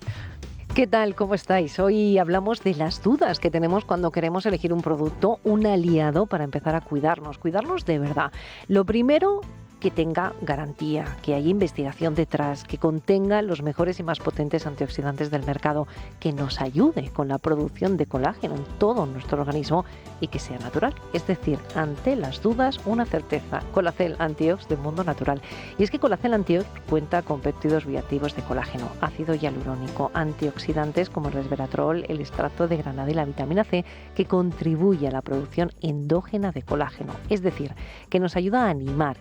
¿Qué tal? ¿Cómo estáis? Hoy hablamos de las dudas que tenemos cuando queremos elegir un producto, un aliado para empezar a cuidarnos de verdad. Lo primero, que tenga garantía, que haya investigación detrás, que contenga los mejores y más potentes antioxidantes del mercado, que nos ayude con la producción de colágeno en todo nuestro organismo y que sea natural. Es decir, ante las dudas, una certeza. Colacel Antiox de Mundo Natural. Y es que Colacel Antiox cuenta con péptidos bioactivos de colágeno, ácido hialurónico, antioxidantes como el resveratrol, el extracto de granada y la vitamina C, que contribuye a la producción endógena de colágeno. Es decir, que nos ayuda a animar,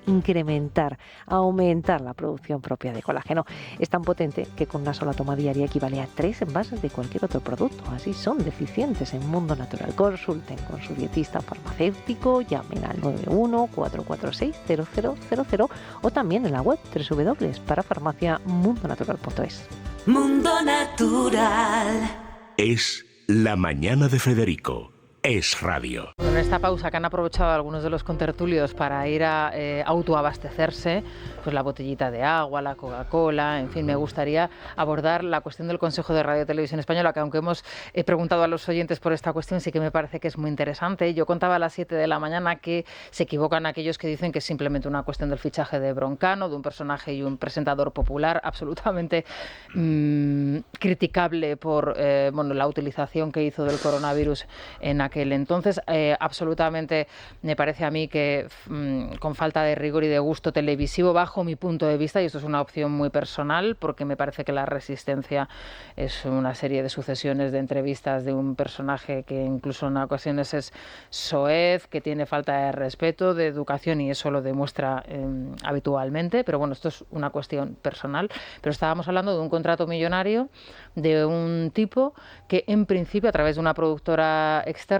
a aumentar la producción propia de colágeno. Es tan potente que con una sola toma diaria equivale a 3 envases de cualquier otro producto. Así son deficientes en Mundo Natural. Consulten con su dietista farmacéutico, llamen al 91-446-0000 o también en la web www.parafarmaciamundonatural.es. Mundo Natural. Es La Mañana de Federico. Es radio. En esta pausa que han aprovechado algunos de los contertulios para ir a autoabastecerse, pues la botellita de agua, la Coca-Cola, en fin, me gustaría abordar la cuestión del Consejo de Radio y Televisión Española, que aunque hemos preguntado a los oyentes por esta cuestión, sí que me parece que es muy interesante. Yo contaba a las 7 de la mañana que se equivocan aquellos que dicen que es simplemente una cuestión del fichaje de Broncano, de un personaje y un presentador popular absolutamente criticable por la utilización que hizo del coronavirus en aquel entonces. Absolutamente me parece a mí que con falta de rigor y de gusto televisivo, bajo mi punto de vista, y esto es una opción muy personal, porque me parece que La Resistencia es una serie de sucesiones de entrevistas de un personaje que incluso en ocasiones es soez, que tiene falta de respeto, de educación, y eso lo demuestra habitualmente, pero bueno, esto es una cuestión personal. Pero estábamos hablando de un contrato millonario de un tipo que en principio, a través de una productora externa,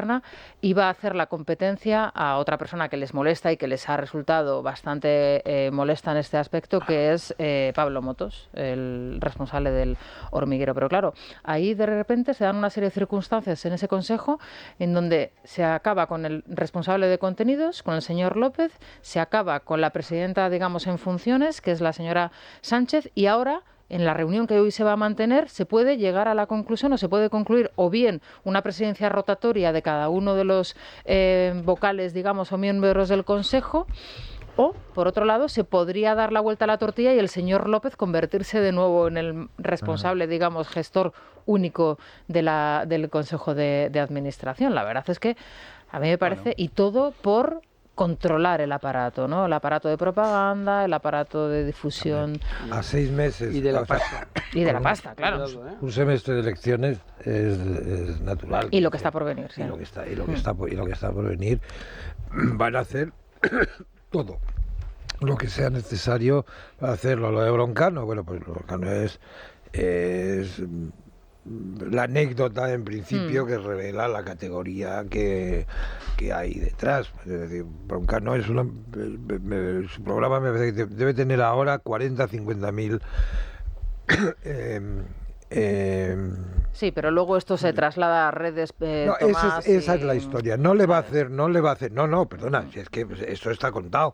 iba a hacer la competencia a otra persona que les molesta y que les ha resultado bastante molesta en este aspecto, que es Pablo Motos, el responsable del Hormiguero. Pero claro, ahí de repente se dan una serie de circunstancias en ese consejo en donde se acaba con el responsable de contenidos, con el señor López, se acaba con la presidenta, digamos, en funciones, que es la señora Sánchez, y ahora, en la reunión que hoy se va a mantener, se puede llegar a la conclusión, o se puede concluir, o bien una presidencia rotatoria de cada uno de los vocales, digamos, o miembros del Consejo, o, por otro lado, se podría dar la vuelta a la tortilla y el señor López convertirse de nuevo en el responsable, digamos, gestor único del Consejo de Administración. La verdad es que a mí me parece, y todo por controlar el aparato, ¿no? El aparato de propaganda, el aparato de difusión. A 6 meses. Y de la pasta. Y de la pasta, claro. Un semestre de elecciones es natural. Y lo que está por venir, sí. Y lo que está por venir, van a hacer todo lo que sea necesario para hacerlo. Lo de Broncano, bueno, pues Broncano es la anécdota en principio que revela la categoría que hay detrás. Es decir, Broncano es su programa me parece que debe tener ahora 40-50.000 sí, pero luego esto se traslada a redes. Esa es la historia. No le va a hacer. No, perdona, si es que esto está contado.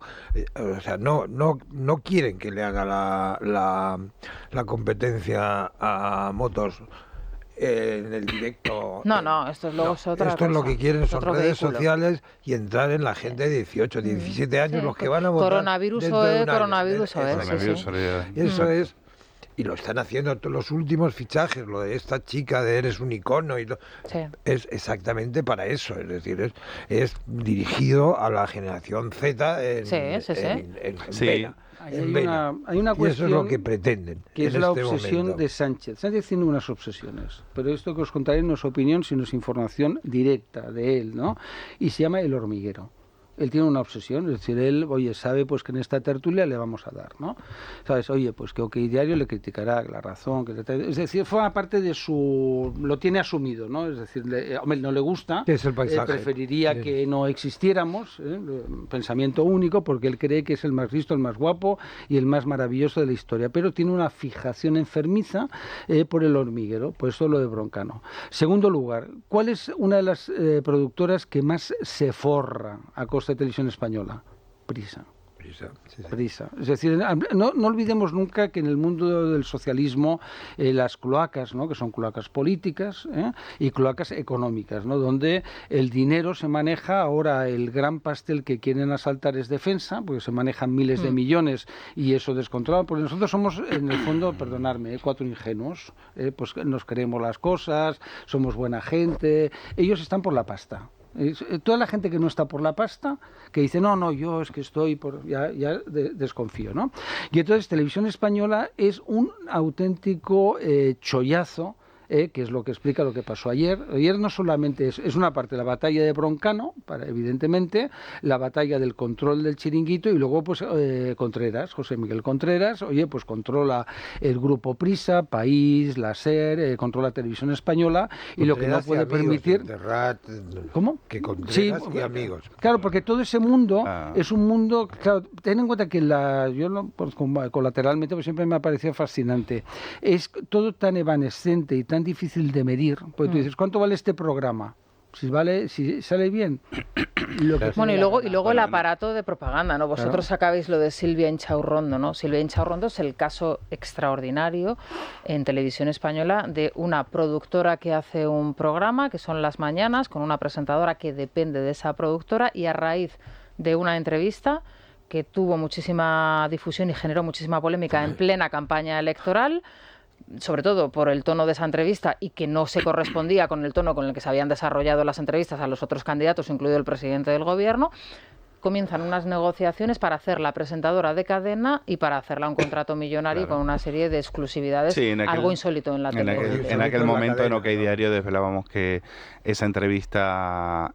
O sea, no quieren que le haga la competencia a Motos en el directo. No, esto es otra Esto cosa. es lo que quieren, son redes vehículo sociales y entrar en la gente de 18, 17 años, los que van a votar. Coronavirus o coronavirus o Eso es. y lo están haciendo todos los últimos fichajes, lo de esta chica de Eres un icono, es exactamente para eso, es decir, es dirigido a la generación Z en vena. Hay una cuestión, y eso es lo que pretenden, que es la este obsesión momento de Sánchez. Sánchez tiene unas obsesiones, pero esto que os contaré no es opinión, sino es información directa de él, ¿no? Y se llama El Hormiguero. Él tiene una obsesión, es decir, él, sabe pues que en esta tertulia le vamos a dar, ¿no? ¿Sabes? Pues que OK Diario le criticará La Razón, es decir, forma parte de lo tiene asumido, ¿no? Es decir, no le gusta, es el paisaje. Preferiría que no existiéramos, pensamiento único, porque él cree que es el más listo, el más guapo y el más maravilloso de la historia, pero tiene una fijación enfermiza por El Hormiguero, por eso lo de Broncano. Segundo lugar, ¿cuál es una de las productoras que más se forra a costa de Televisión Española? Prisa. Prisa. Es decir, no olvidemos nunca que en el mundo del socialismo las cloacas, ¿no? Que son cloacas políticas y cloacas económicas, ¿no? Donde el dinero se maneja, ahora el gran pastel que quieren asaltar es defensa, porque se manejan miles de millones y eso descontrolado, porque nosotros somos, en el fondo, perdonadme, 4 ingenuos, pues nos creemos las cosas, somos buena gente, ellos están por la pasta. Toda la gente que no está por la pasta, que dice, no, yo es que estoy por... Ya desconfío, ¿no? Y entonces Televisión Española es un auténtico chollazo, que es lo que explica lo que pasó ayer. Ayer no solamente es una parte de la batalla de Broncano, evidentemente, la batalla del control del chiringuito, y luego pues Contreras, José Miguel Contreras, pues controla el grupo Prisa, País, la SER, controla Televisión Española, y lo que no puede permitir... ¿Cómo? Que Contreras y amigos. Claro, porque todo ese mundo es un mundo... Claro, ten en cuenta que yo colateralmente pues siempre me ha parecido fascinante. Es todo tan evanescente y tan difícil de medir, porque tú dices, ¿cuánto vale este programa? Si sale bien. Y luego el aparato de propaganda, ¿no? Vosotros sacabais lo de Silvia Inchaurrondo, ¿no? Silvia Inchaurrondo es el caso extraordinario en Televisión Española de una productora que hace un programa, que son Las Mañanas, con una presentadora que depende de esa productora, y a raíz de una entrevista que tuvo muchísima difusión y generó muchísima polémica en plena campaña electoral, sobre todo por el tono de esa entrevista, y que no se correspondía con el tono con el que se habían desarrollado las entrevistas a los otros candidatos, incluido el presidente del gobierno, comienzan unas negociaciones para hacerla presentadora de cadena y para hacerla un contrato millonario con una serie de exclusividades, algo insólito en la televisión. En aquel momento en OK Diario desvelábamos que esa entrevista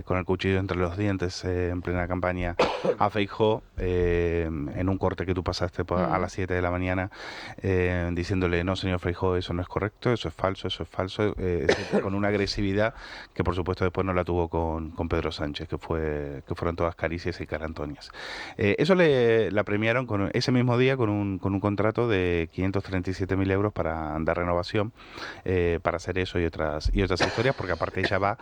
con el cuchillo entre los dientes en plena campaña a Feijóo, en un corte que tú pasaste a las 7 de la mañana, diciéndole, no señor Feijóo, eso no es correcto, eso es falso, con una agresividad que por supuesto después no la tuvo con Pedro Sánchez, que fueron todas caricias y carantonias. Eso la premiaron ese mismo día con un contrato de 537.000 euros para dar renovación, para hacer eso y otras historias, porque aparte ella va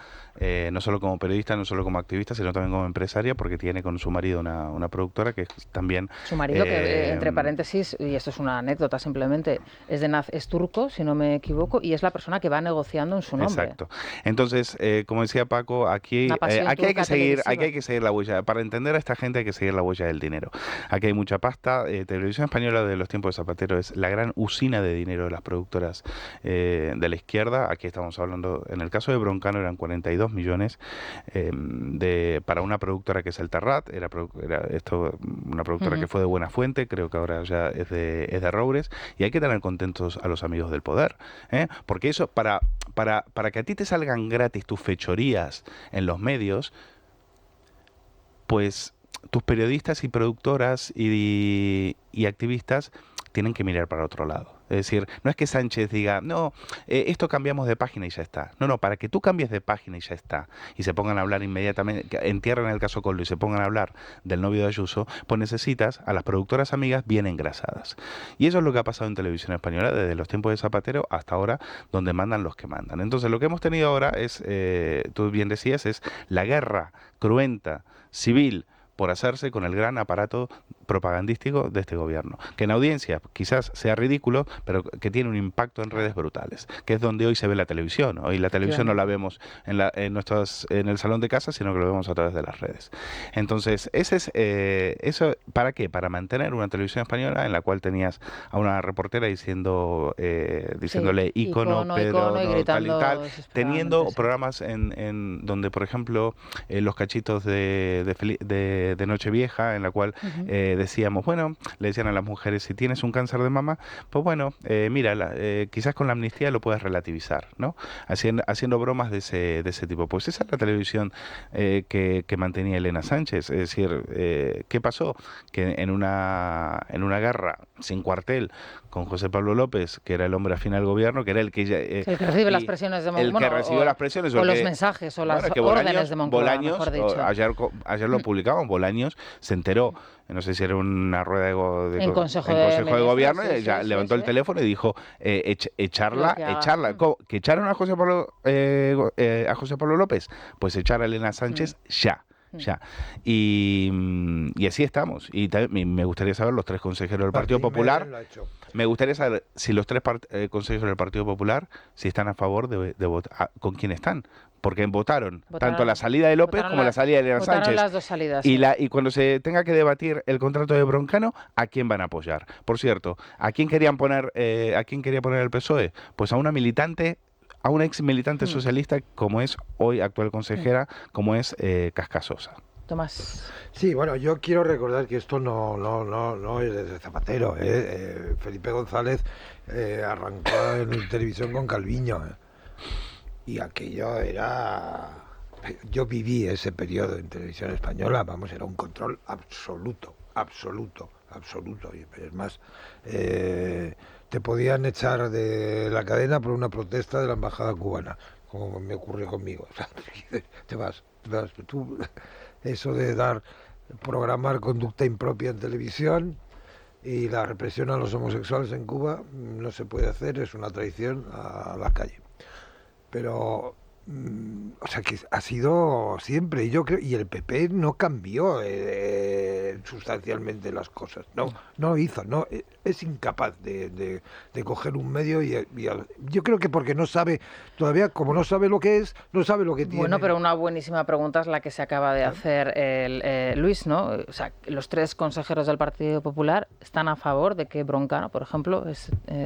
no solo como periodista, no solo como activista, sino también como empresaria, porque tiene con su marido una productora que es también... Su marido, que entre paréntesis, y esto es una anécdota simplemente, es turco, si no me equivoco, y es la persona que va negociando en su nombre. Exacto. Entonces, como decía Paco, aquí hay que seguir la huella. Para entender a esta gente hay que seguir la huella del dinero. Aquí hay mucha pasta. Televisión Española de los tiempos de Zapatero es la gran usina de dinero de las productoras de la izquierda. Aquí estamos hablando, en el caso de Broncano eran 42 millones para una productora que es el Terrat. Era una productora que fue de buena fuente, creo que ahora ya es de Roures, y hay que tener contentos a los amigos del poder, porque eso, para que a ti te salgan gratis tus fechorías en los medios, pues tus periodistas y productoras y activistas tienen que mirar para otro lado. Es decir, no es que Sánchez diga, no, esto cambiamos de página y ya está. No, para que tú cambies de página y ya está, y se pongan a hablar inmediatamente, entierren el caso Coldo y se pongan a hablar del novio de Ayuso, pues necesitas a las productoras amigas bien engrasadas. Y eso es lo que ha pasado en Televisión Española desde los tiempos de Zapatero hasta ahora, donde mandan los que mandan. Entonces, lo que hemos tenido ahora es, tú bien decías, es la guerra cruenta, civil, por hacerse con el gran aparato propagandístico de este gobierno, que en audiencia quizás sea ridículo, pero que tiene un impacto en redes brutales, que es donde hoy se ve la televisión. Hoy la televisión no la vemos en el salón de casa, sino que lo vemos a través de las redes. Entonces, eso, ¿para qué? Para mantener una televisión española en la cual tenías a una reportera diciéndole ícono, Pedro, tal y tal, teniendo programas en donde, por ejemplo, los cachitos de Nochevieja, en la cual decíamos, bueno, le decían a las mujeres, si tienes un cáncer de mama, pues bueno, mira, quizás con la amnistía lo puedes relativizar, ¿no? Haciendo bromas de ese tipo. Pues esa es la televisión que mantenía Elena Sánchez. Es decir, ¿qué pasó? Que en una guerra sin cuartel con José Pablo López, que era el hombre afín al gobierno, que era el que recibe las presiones de Moncloa. El que recibió las presiones. O los mensajes, o las órdenes de Moncloa, mejor dicho. Ayer lo publicaban, Bolaños se enteró, no sé si era una rueda en Consejo de Gobierno, ya levantó el teléfono y dijo, echarla. ¿Que echaron a José Pablo López? Pues echar a Elena Sánchez ya. Y así estamos. Y me gustaría saber los 3 consejeros del Partido Popular. Me gustaría saber si los 3 consejeros del Partido Popular, si están a favor de votar, con quién están. Porque votaron tanto la salida de López como la salida de Elena Sánchez. Las dos salidas. Y cuando se tenga que debatir el contrato de Broncano, ¿a quién van a apoyar? Por cierto, ¿a quién quería poner el PSOE? Pues a una militante, a una ex militante socialista como es hoy actual consejera, como es Cascasosa. Tomás. Sí, bueno, yo quiero recordar que esto no es de Zapatero. Felipe González arrancó en televisión con Calviño. Y aquello era... Yo viví ese periodo en televisión española, vamos, era un control absoluto. Y es más, te podían echar de la cadena por una protesta de la embajada cubana, como me ocurrió conmigo. O sea, te vas. Tú, eso de programar conducta impropia en televisión y la represión a los homosexuales en Cuba no se puede hacer, es una traición a la calle. Pero, o sea, que ha sido siempre, y yo creo, y el PP no cambió sustancialmente las cosas, es incapaz de coger un medio yo creo que porque no sabe, todavía como no sabe lo que es, no sabe lo que tiene. Bueno, pero una buenísima pregunta es la que se acaba de hacer Luis, ¿no? O sea, los 3 consejeros del Partido Popular están a favor de que Broncano, por ejemplo,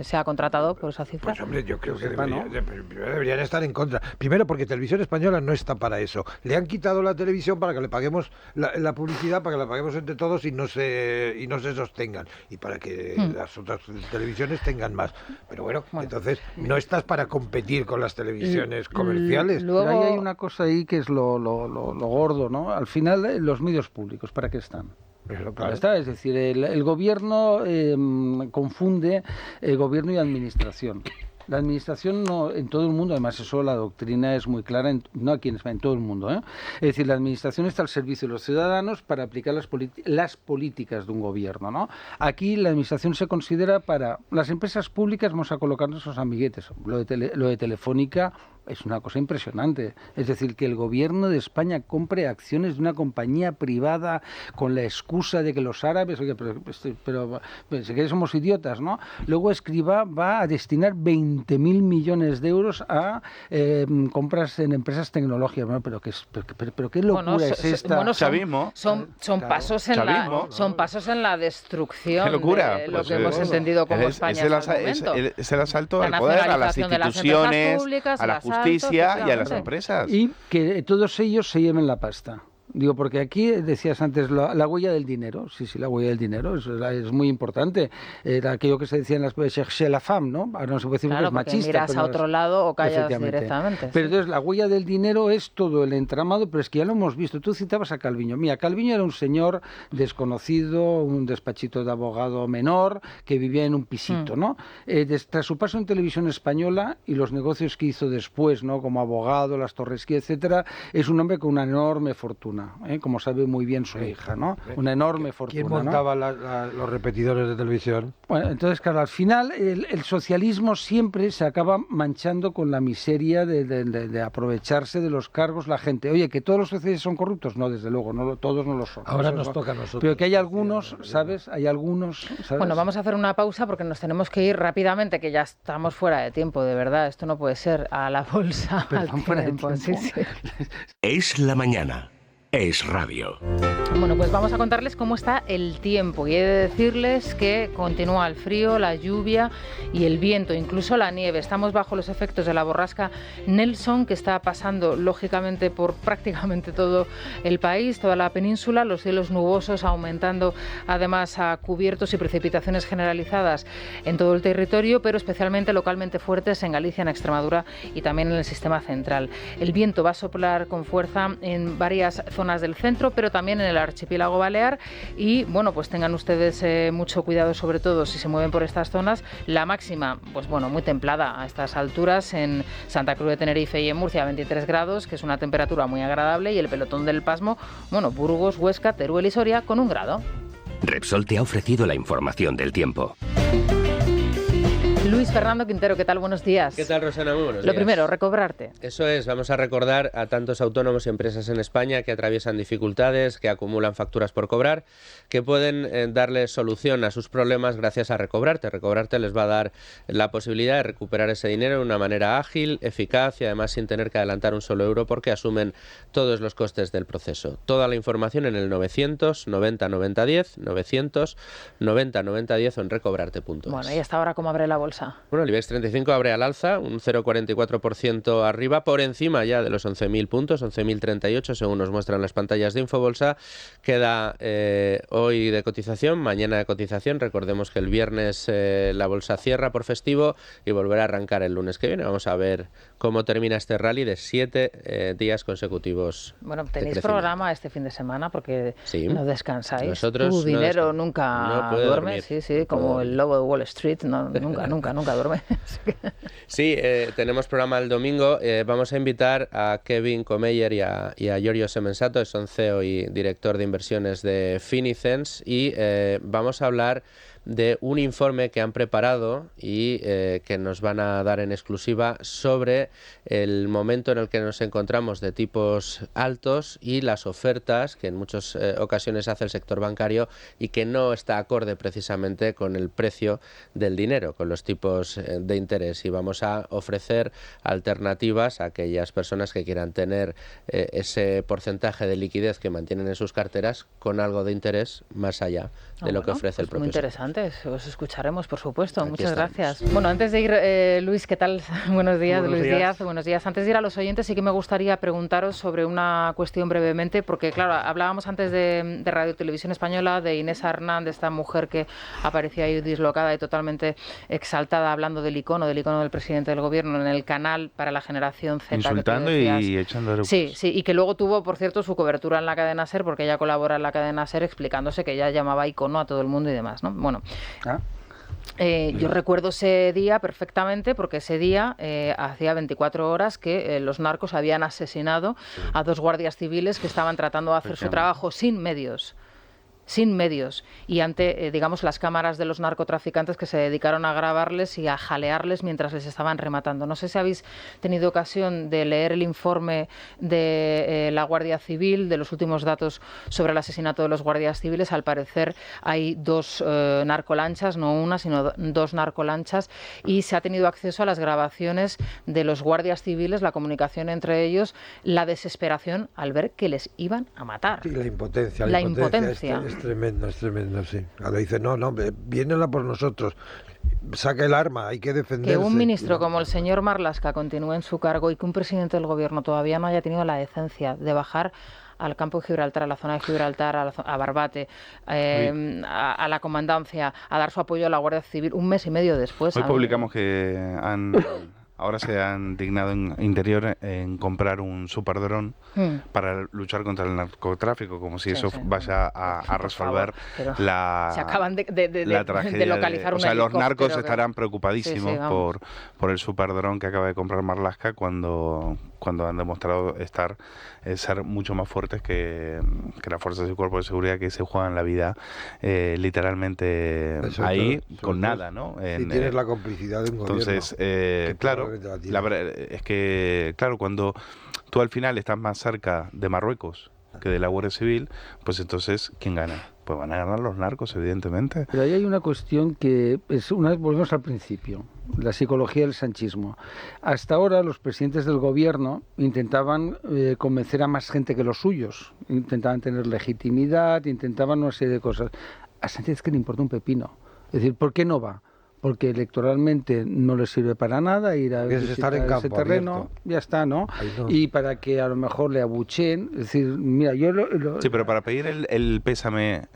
sea contratado por esa cifra. Pues hombre, yo creo que deberían estar en contra. Primero porque Televisión Española no está para eso. Le han quitado la televisión para que le paguemos la publicidad, para que la paguemos entre todos y no se sostengan. Y para que las otras televisiones tengan más. Pero bueno, entonces no estás para competir con las televisiones comerciales. Luego hay una cosa ahí que es lo gordo, ¿no? Al final, los medios públicos, ¿para qué están? Claro. Es decir, el gobierno confunde gobierno y administración. La administración no en todo el mundo, además eso la doctrina es muy clara, no aquí en España, en todo el mundo, ¿eh? Es decir, la administración está al servicio de los ciudadanos para aplicar las políticas de un gobierno, ¿no? Aquí la administración se considera para las empresas públicas, vamos a colocar nuestros amiguetes, lo de Telefónica es una cosa impresionante. Es decir, que el gobierno de España compre acciones de una compañía privada con la excusa de que los árabes, oye, pero si que somos idiotas, ¿no? Luego Escrivá va a destinar 20.000 millones de euros a compras en empresas tecnológicas. Bueno, pero qué locura es esta. Bueno, son pasos en la destrucción. Qué locura. De lo que hemos entendido como España es el asalto al poder, a las instituciones, a la justicia y a las empresas. Y que todos ellos se lleven la pasta. Digo, porque aquí decías antes la huella del dinero. Sí, la huella del dinero es muy importante. Era aquello que se decía en las chercher la femme, ¿no? Ahora no se puede decir que es machista. Miras a otro lado o callas directamente. Pero entonces la huella del dinero es todo el entramado, pero es que ya lo hemos visto. Tú citabas a Calviño. Mira, Calviño era un señor desconocido, un despachito de abogado menor, que vivía en un pisito, ¿no? Tras su paso en Televisión Española y los negocios que hizo después, ¿no? Como abogado, las Torres, etcétera, es un hombre con una enorme fortuna. fortuna, como sabe muy bien su hija, ¿no? Una enorme fortuna. ¿Quién montaba los repetidores de televisión? Bueno, entonces, claro, al final el socialismo siempre se acaba manchando con la miseria de aprovecharse de los cargos la gente. Oye, ¿que todos los socialistas son corruptos? No, desde luego, todos no lo son. Ahora nos toca a nosotros. Pero que hay algunos, ¿sabes? Hay algunos, ¿sabes? Bueno, vamos a hacer una pausa porque nos tenemos que ir rápidamente, que ya estamos fuera de tiempo, de verdad. Esto no puede ser. A la bolsa. Perdón, fuera de tiempo. Sí. Es la mañana. Es radio. Bueno, pues vamos a contarles cómo está el tiempo y he de decirles que continúa el frío, la lluvia y el viento, incluso la nieve. Estamos bajo los efectos de la borrasca Nelson, que está pasando lógicamente por prácticamente todo el país, toda la península, los cielos nubosos aumentando además a cubiertos y precipitaciones generalizadas en todo el territorio, pero especialmente localmente fuertes en Galicia, en Extremadura y también en el sistema central. El viento va a soplar con fuerza en varias zonas del centro, pero también en el archipiélago balear y bueno, pues tengan ustedes mucho cuidado, sobre todo si se mueven por estas zonas. La máxima, pues bueno, muy templada a estas alturas en Santa Cruz de Tenerife y en Murcia, 23 grados, que es una temperatura muy agradable, y el pelotón del pasmo, bueno, Burgos, Huesca, Teruel y Soria con 1 grado. Repsol te ha ofrecido la información del tiempo. Luis Fernando Quintero, ¿qué tal? Buenos días. ¿Qué tal, Rosana? Muy buenos días. Lo primero, recobrarte. Eso es, vamos a recordar a tantos autónomos y empresas en España que atraviesan dificultades, que acumulan facturas por cobrar, que pueden darle solución a sus problemas gracias a Recobrarte. Recobrarte les va a dar la posibilidad de recuperar ese dinero de una manera ágil, eficaz y además sin tener que adelantar un solo euro porque asumen todos los costes del proceso. Toda la información en el 990 90 10, 990 90 10 o en recobrarte.es. Bueno, ¿y hasta ahora cómo abre la bolsa? Bueno, el IBEX 35 abre al alza, un 0,44% arriba, por encima ya de los 11.000 puntos, 11.038 según nos muestran las pantallas de Infobolsa. Queda hoy de cotización, mañana de cotización. Recordemos que el viernes la bolsa cierra por festivo y volverá a arrancar el lunes que viene. Vamos a ver cómo termina este rally de 7 días consecutivos. Bueno, tenéis programa este fin de semana porque sí, no descansáis. Nosotros Tu dinero nunca duerme, dormir. Sí, como el lobo de Wall Street, nunca duerme. Sí, tenemos programa el domingo. Vamos a invitar a Kevin Comeyer y a Giorgio Semensato, son CEO y director de inversiones de Finicens, y vamos a hablar de un informe que han preparado y que nos van a dar en exclusiva sobre el momento en el que nos encontramos de tipos altos y las ofertas que en muchas ocasiones hace el sector bancario y que no está acorde precisamente con el precio del dinero, con los tipos de interés. Y vamos a ofrecer alternativas a aquellas personas que quieran tener ese porcentaje de liquidez que mantienen en sus carteras con algo de interés más allá de lo que ofrece el propio. Muy interesante. Os escucharemos, por supuesto. Aquí Muchas estamos. gracias. Bueno, antes de ir, Luis, ¿qué tal? Buenos días, Buenos Luis días. Díaz. Buenos días. Antes de ir a los oyentes, sí que me gustaría preguntaros sobre una cuestión brevemente, porque, claro, hablábamos antes de Radio Televisión Española, de Inés Hernández, esta mujer que aparecía ahí dislocada y totalmente exaltada, hablando del icono del presidente del gobierno en el canal para la generación Z. Insultando y echando. Sí, y que luego tuvo, por cierto, su cobertura en la cadena SER, porque ella colabora en la cadena SER explicándose que ella llamaba icono a todo el mundo y demás, ¿no? Bueno. Yo recuerdo ese día perfectamente porque ese día hacía 24 horas que los narcos habían asesinado a 2 guardias civiles que estaban tratando de hacer su trabajo sin medios y ante, digamos, las cámaras de los narcotraficantes que se dedicaron a grabarles y a jalearles mientras les estaban rematando. No sé si habéis tenido ocasión de leer el informe de la Guardia Civil, de los últimos datos sobre el asesinato de los guardias civiles. Al parecer hay 2 narcolanchas, no una, sino 2 narcolanchas, y se ha tenido acceso a las grabaciones de los guardias civiles, la comunicación entre ellos, la desesperación al ver que les iban a matar. Sí, la impotencia. Es tremendo, sí. Cuando dice, no, vienen a por nosotros, saca el arma, hay que defenderse. Que un ministro como el señor Marlaska continúe en su cargo y que un presidente del gobierno todavía no haya tenido la decencia de bajar al campo de Gibraltar, a la zona de Gibraltar, a Barbate, a la comandancia, a dar su apoyo a la Guardia Civil un mes y medio después. Hoy publicamos que ahora se han dignado en Interior en comprar un superdron para luchar contra el narcotráfico, como si eso vaya a resolver se acaban la tragedia. De localizar O sea, los narcos estarán sí, preocupadísimos por el superdron que acaba de comprar Marlaska cuando cuando han demostrado ser mucho más fuertes que las fuerzas y cuerpos de seguridad que se juegan la vida literalmente ahí con nada, ¿no? Si tienes la complicidad de un gobierno. Entonces, claro, es que, claro, cuando tú al final estás más cerca de Marruecos que de la Guardia Civil, pues entonces, ¿quién gana? Pues van a ganar los narcos, evidentemente. Pero ahí hay una cuestión que volvemos al principio, la psicología del sanchismo. Hasta ahora los presidentes del gobierno intentaban convencer a más gente que los suyos, intentaban tener legitimidad, intentaban una serie de cosas. A Sánchez que le importa un pepino. Es decir, ¿por qué no va? Porque electoralmente no le sirve para nada ir a visitar ese terreno, abierto. Ya está, ¿no? Y para que a lo mejor le abucheen, es decir, mira, yo Sí, pero para pedir el pésame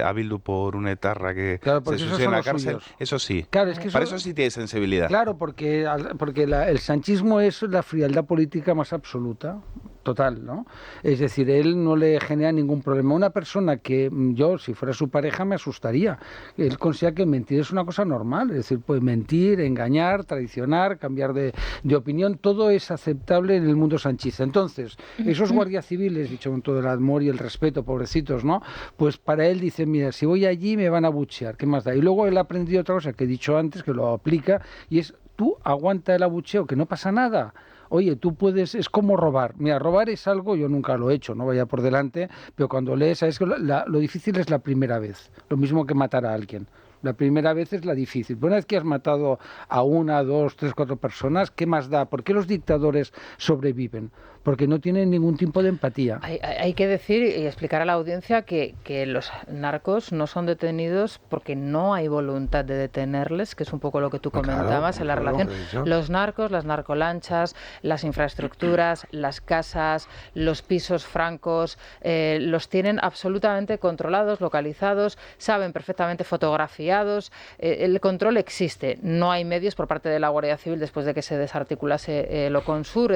a Bildu por una etarra que se suicida en la cárcel, eso sí. Claro, es que para eso sí tiene sensibilidad. Claro, porque el sanchismo es la frialdad política más absoluta. Total, ¿no? Es decir, él no le genera ningún problema. Una persona que yo, si fuera su pareja, me asustaría. Él considera que mentir es una cosa normal. Es decir, pues mentir, engañar, traicionar, cambiar de opinión, todo es aceptable en el mundo sanchista. Entonces, esos guardias civiles, dicho con todo el amor y el respeto, pobrecitos, ¿no? Pues para él dicen, mira, si voy allí me van a abuchear, ¿qué más da? Y luego él ha aprendido otra cosa que he dicho antes, que lo aplica, y es, tú aguanta el abucheo, que no pasa nada. Oye, tú puedes, es como robar. Mira, robar es algo, yo nunca lo he hecho, no vaya por delante, pero cuando lees, sabes que lo difícil es la primera vez, lo mismo que matar a alguien. La primera vez es la difícil. Una vez que has matado a 1, 2, 3, 4 personas, ¿qué más da? ¿Por qué los dictadores sobreviven? Porque no tienen ningún tipo de empatía. Hay que decir y explicar a la audiencia que los narcos no son detenidos porque no hay voluntad de detenerles, que es un poco lo que tú comentabas en la relación. Los narcos, las narcolanchas, las infraestructuras, las casas, los pisos francos, los tienen absolutamente controlados, localizados, saben perfectamente fotografiados. El control existe. No hay medios por parte de la Guardia Civil después de que se desarticulase Loconsur,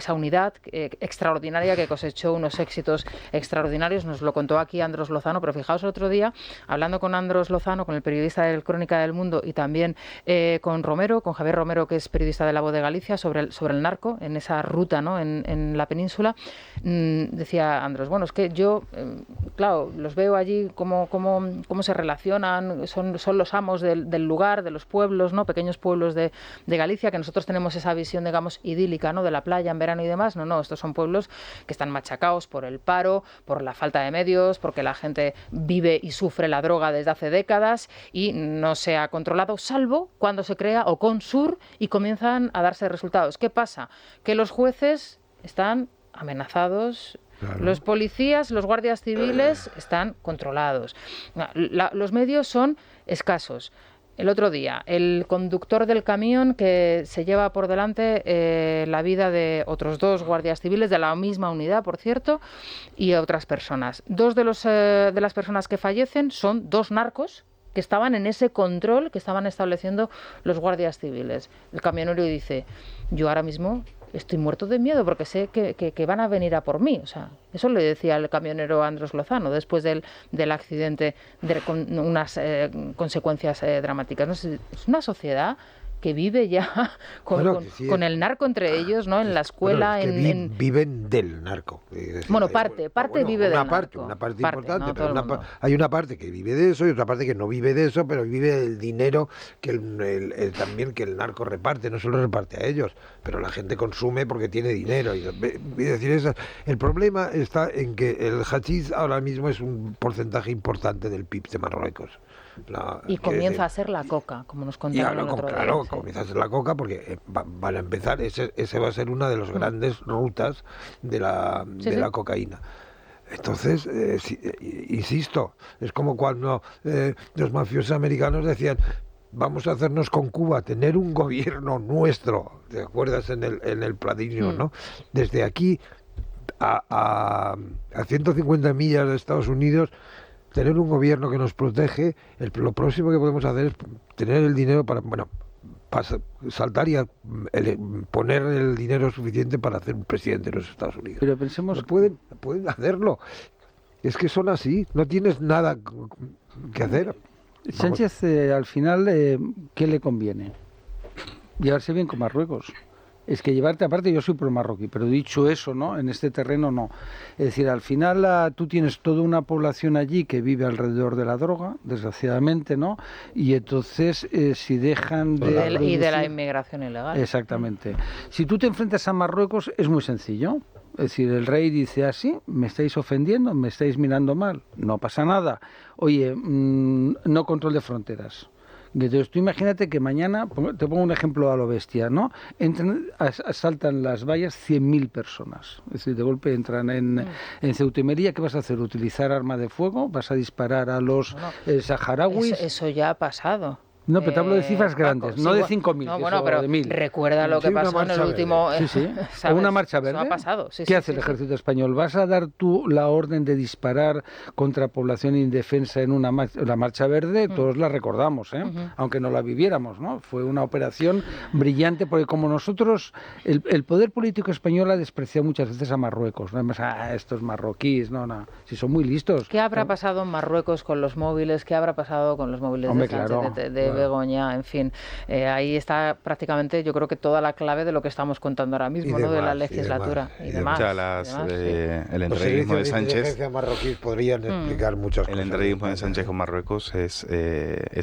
esa unidad extraordinaria que cosechó unos éxitos extraordinarios. Nos lo contó aquí Andros Lozano, pero fijaos el otro día, hablando con Andros Lozano, con el periodista del Crónica del Mundo, y también con Javier Romero, que es periodista de La Voz de Galicia, sobre el narco, en esa ruta, ¿no? en la península, decía Andros, bueno, es que yo, claro, los veo allí cómo se relacionan, son los amos del lugar, de los pueblos, ¿no? Pequeños pueblos de Galicia, que nosotros tenemos esa visión, digamos, idílica, ¿no? De la playa en verano y demás. No, estos son pueblos que están machacados por el paro, por la falta de medios, porque la gente vive y sufre la droga desde hace décadas y no se ha controlado, salvo cuando se crea Oconsur y comienzan a darse resultados. ¿Qué pasa? Que los jueces están amenazados. Claro. Los policías, los guardias civiles están controlados. Los medios son escasos. El otro día, el conductor del camión que se lleva por delante la vida de otros 2 guardias civiles de la misma unidad, por cierto, y otras personas. 2 de las personas que fallecen son 2 narcos que estaban en ese control que estaban estableciendo los guardias civiles. El camionero dice, yo ahora mismo estoy muerto de miedo porque sé que van a venir a por mí. O sea, eso le decía el camionero Andros Lozano después del accidente, con unas consecuencias dramáticas. ¿No? Es una sociedad que vive ya con el narco entre ellos, ¿no? En la escuela, viven del narco. Bueno, parte vive del narco. Una parte importante, no, pero hay una parte que vive de eso y otra parte que no vive de eso, pero vive del dinero que también que el narco reparte, no solo reparte a ellos, pero la gente consume porque tiene dinero. El problema está en que el hachís ahora mismo es un porcentaje importante del PIB de Marruecos. Y comienza a ser la coca, como nos contaron el otro día. Claro, comienza a ser la coca porque van a empezar, ese va a ser una de las grandes rutas de la cocaína. Entonces, insisto, es como cuando los mafiosos americanos decían, vamos a hacernos con Cuba, tener un gobierno nuestro, ¿te acuerdas en el Pladinio, no? Desde aquí a 150 millas de Estados Unidos, tener un gobierno que nos protege. Lo próximo que podemos hacer es tener el dinero para saltar y poner el dinero suficiente para hacer un presidente de los Estados Unidos. Pero pensemos, pueden hacerlo. Es que son así, no tienes nada que hacer. Sánchez, al final, ¿qué le conviene? Llevarse bien con Marruecos. es que llevarte, aparte yo soy pro marroquí, pero dicho eso, ¿no? En este terreno no. Es decir, al final tú tienes toda una población allí que vive alrededor de la droga, desgraciadamente, ¿no? Y entonces si dejan de... Y de la inmigración ilegal. Exactamente. Si tú te enfrentas a Marruecos es muy sencillo. Es decir, el rey dice así, me estáis ofendiendo, me estáis mirando mal, no pasa nada. Oye, no control de fronteras. Entonces tú imagínate que mañana, te pongo un ejemplo a lo bestia, ¿no? Asaltan las vallas 100.000 personas. Es decir, de golpe entran en Ceuta y Melilla. ¿Qué vas a hacer? ¿Utilizar arma de fuego? ¿Vas a disparar a los saharauis? Eso ya ha pasado. No, pero te hablo de cifras grandes, Paco, no sí, de 5.000, no, bueno, pero de 1.000. Recuerda lo que pasó en el último... Sí. ¿O una marcha verde? Eso ha pasado. ¿Qué hace el ejército español? ¿Vas a dar tú la orden de disparar contra población indefensa en la marcha verde? Todos la recordamos, aunque no la viviéramos, ¿no? Fue una operación brillante porque como nosotros, el poder político español ha despreciado muchas veces a Marruecos, ¿no? Además, estos marroquíes, no, si son muy listos. ¿Qué habrá pasado en Marruecos con los móviles? ¿Qué habrá pasado con los móviles de Sánchez, de Begoña? En fin, ahí está prácticamente, yo creo que toda la clave de lo que estamos contando ahora mismo, ¿no? De la legislatura y demás. El entreguismo de Sánchez marroquíes podrían explicar muchas cosas. El entreguismo de Sánchez con Marruecos es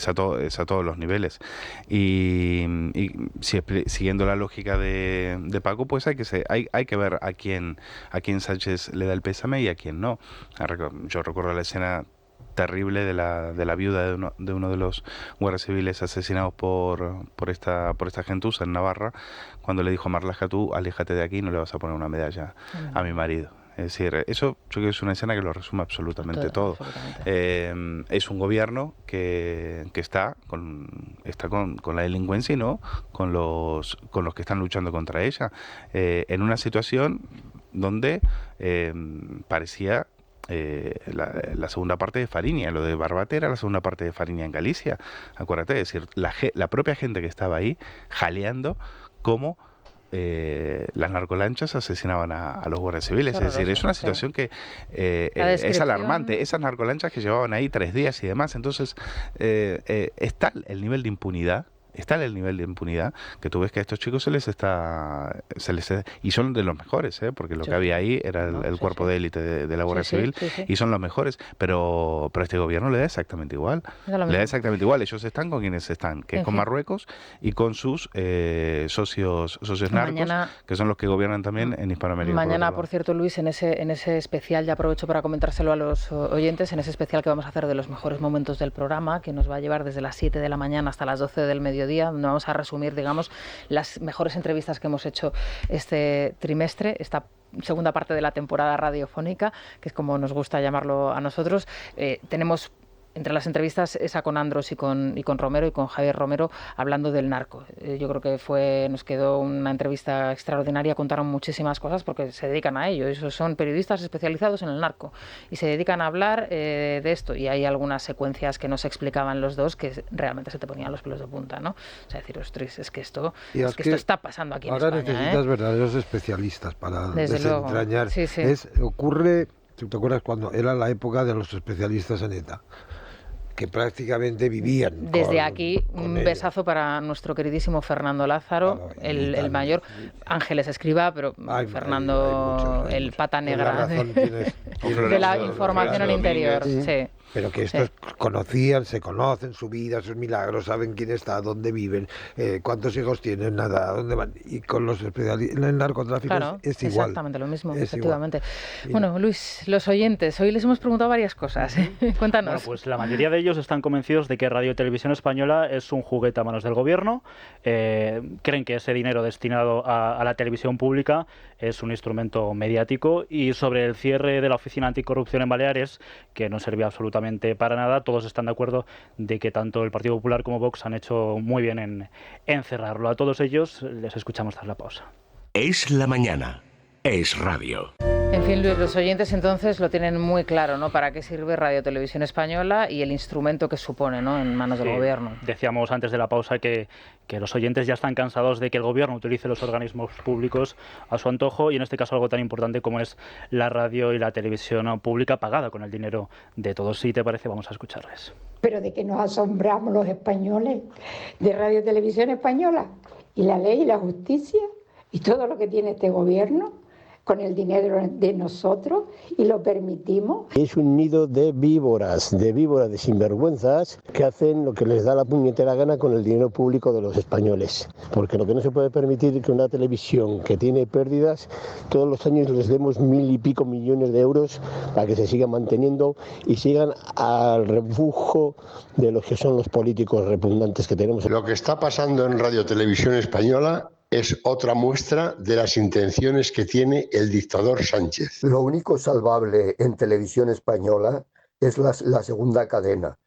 a todos los niveles. Y siguiendo la lógica de Paco, pues hay que ver a quién Sánchez le da el pésame y a quién no. Yo recuerdo la escena terrible de la viuda de uno de los guardias civiles asesinados por esta gentuza en Navarra, cuando le dijo a Marlaska, tú aléjate de aquí, no le vas a poner una medalla a mi marido. Es decir, eso yo creo que es una escena que lo resume absolutamente todo. Es un gobierno que está con la delincuencia y no con los que están luchando contra ella, en una situación donde parecía la segunda parte de Fariña, lo de Barbate era la segunda parte de Fariña en Galicia, acuérdate, es decir, la propia gente que estaba ahí jaleando cómo las narcolanchas asesinaban a los guardias civiles. Es decir, es una situación que es alarmante. Esas narcolanchas que llevaban ahí 3 días y demás, entonces está el nivel de impunidad. Está el nivel de impunidad que tú ves que a estos chicos se les y son de los mejores, porque lo que había ahí era el cuerpo de élite de la Guardia Civil y son los mejores, pero este gobierno le da exactamente igual. Ellos están con quienes están, que es con Marruecos y con sus socios narcos, que son los que gobiernan también en Hispanoamérica. Mañana, por cierto, Luis, en ese especial, ya aprovecho para comentárselo a los oyentes, en ese especial que vamos a hacer de los mejores momentos del programa, que nos va a llevar desde las 7 de la mañana hasta las 12 del mediodía, donde vamos a resumir, digamos, las mejores entrevistas que hemos hecho este trimestre, esta segunda parte de la temporada radiofónica, que es como nos gusta llamarlo a nosotros. Tenemos entre las entrevistas esa con Andros y con Romero y con Javier Romero hablando del narco. Yo creo que nos quedó una entrevista extraordinaria, contaron muchísimas cosas porque se dedican a ello. Esos son periodistas especializados en el narco y se dedican a hablar de esto, y hay algunas secuencias que nos explicaban los dos que realmente se te ponían los pelos de punta, ¿no? O sea, decir, ostras, es que esto está pasando aquí en España. Ahora necesitas verdaderos especialistas para desentrañar. Sí. Ocurre, ¿te acuerdas cuando era la época de los especialistas en ETA? Que prácticamente vivían. Desde aquí, un besazo para nuestro queridísimo Fernando Lázaro, el mayor. Ángeles Escribá, pero Fernando, el pata negra de la información al interior. Sí. Pero que estos se conocen su vida, sus milagros, saben quién está, dónde viven, cuántos hijos tienen, nada, dónde van. Y con los especialistas en el narcotráfico es igual. Exactamente lo mismo, efectivamente. Bueno, Luis, los oyentes, hoy les hemos preguntado varias cosas. Cuéntanos. Bueno, pues la mayoría de ellos están convencidos de que Radio y Televisión Española es un juguete a manos del gobierno. Creen que ese dinero destinado a la televisión pública es un instrumento mediático. Y sobre el cierre de la Oficina Anticorrupción en Baleares, que no servía absolutamente para nada, todos están de acuerdo de que tanto el Partido Popular como Vox han hecho muy bien en cerrarlo. A todos ellos les escuchamos tras la pausa. Es la mañana. Es radio. En fin, Luis, los oyentes entonces lo tienen muy claro, ¿no? Para qué sirve Radio Televisión Española y el instrumento que supone, ¿no? En manos del gobierno. Decíamos antes de la pausa que los oyentes ya están cansados de que el gobierno utilice los organismos públicos a su antojo, y en este caso algo tan importante como es la radio y la televisión pública pagada con el dinero de todos. Si te parece, vamos a escucharles. Pero de que nos asombramos los españoles de Radio Televisión Española, y la ley y la justicia Y todo lo que tiene este gobierno, con el dinero de nosotros, y lo permitimos. Es un nido de víboras, de sinvergüenzas que hacen lo que les da la puñetera gana con el dinero público de los españoles. Porque lo que no se puede permitir es que una televisión que tiene pérdidas, todos los años les demos 1.000 y pico millones de euros para que se sigan manteniendo y sigan al refugio de los que son los políticos repugnantes que tenemos. Lo que está pasando en Radio Televisión Española es otra muestra de las intenciones que tiene el dictador Sánchez. Lo único salvable en Televisión Española es la segunda cadena,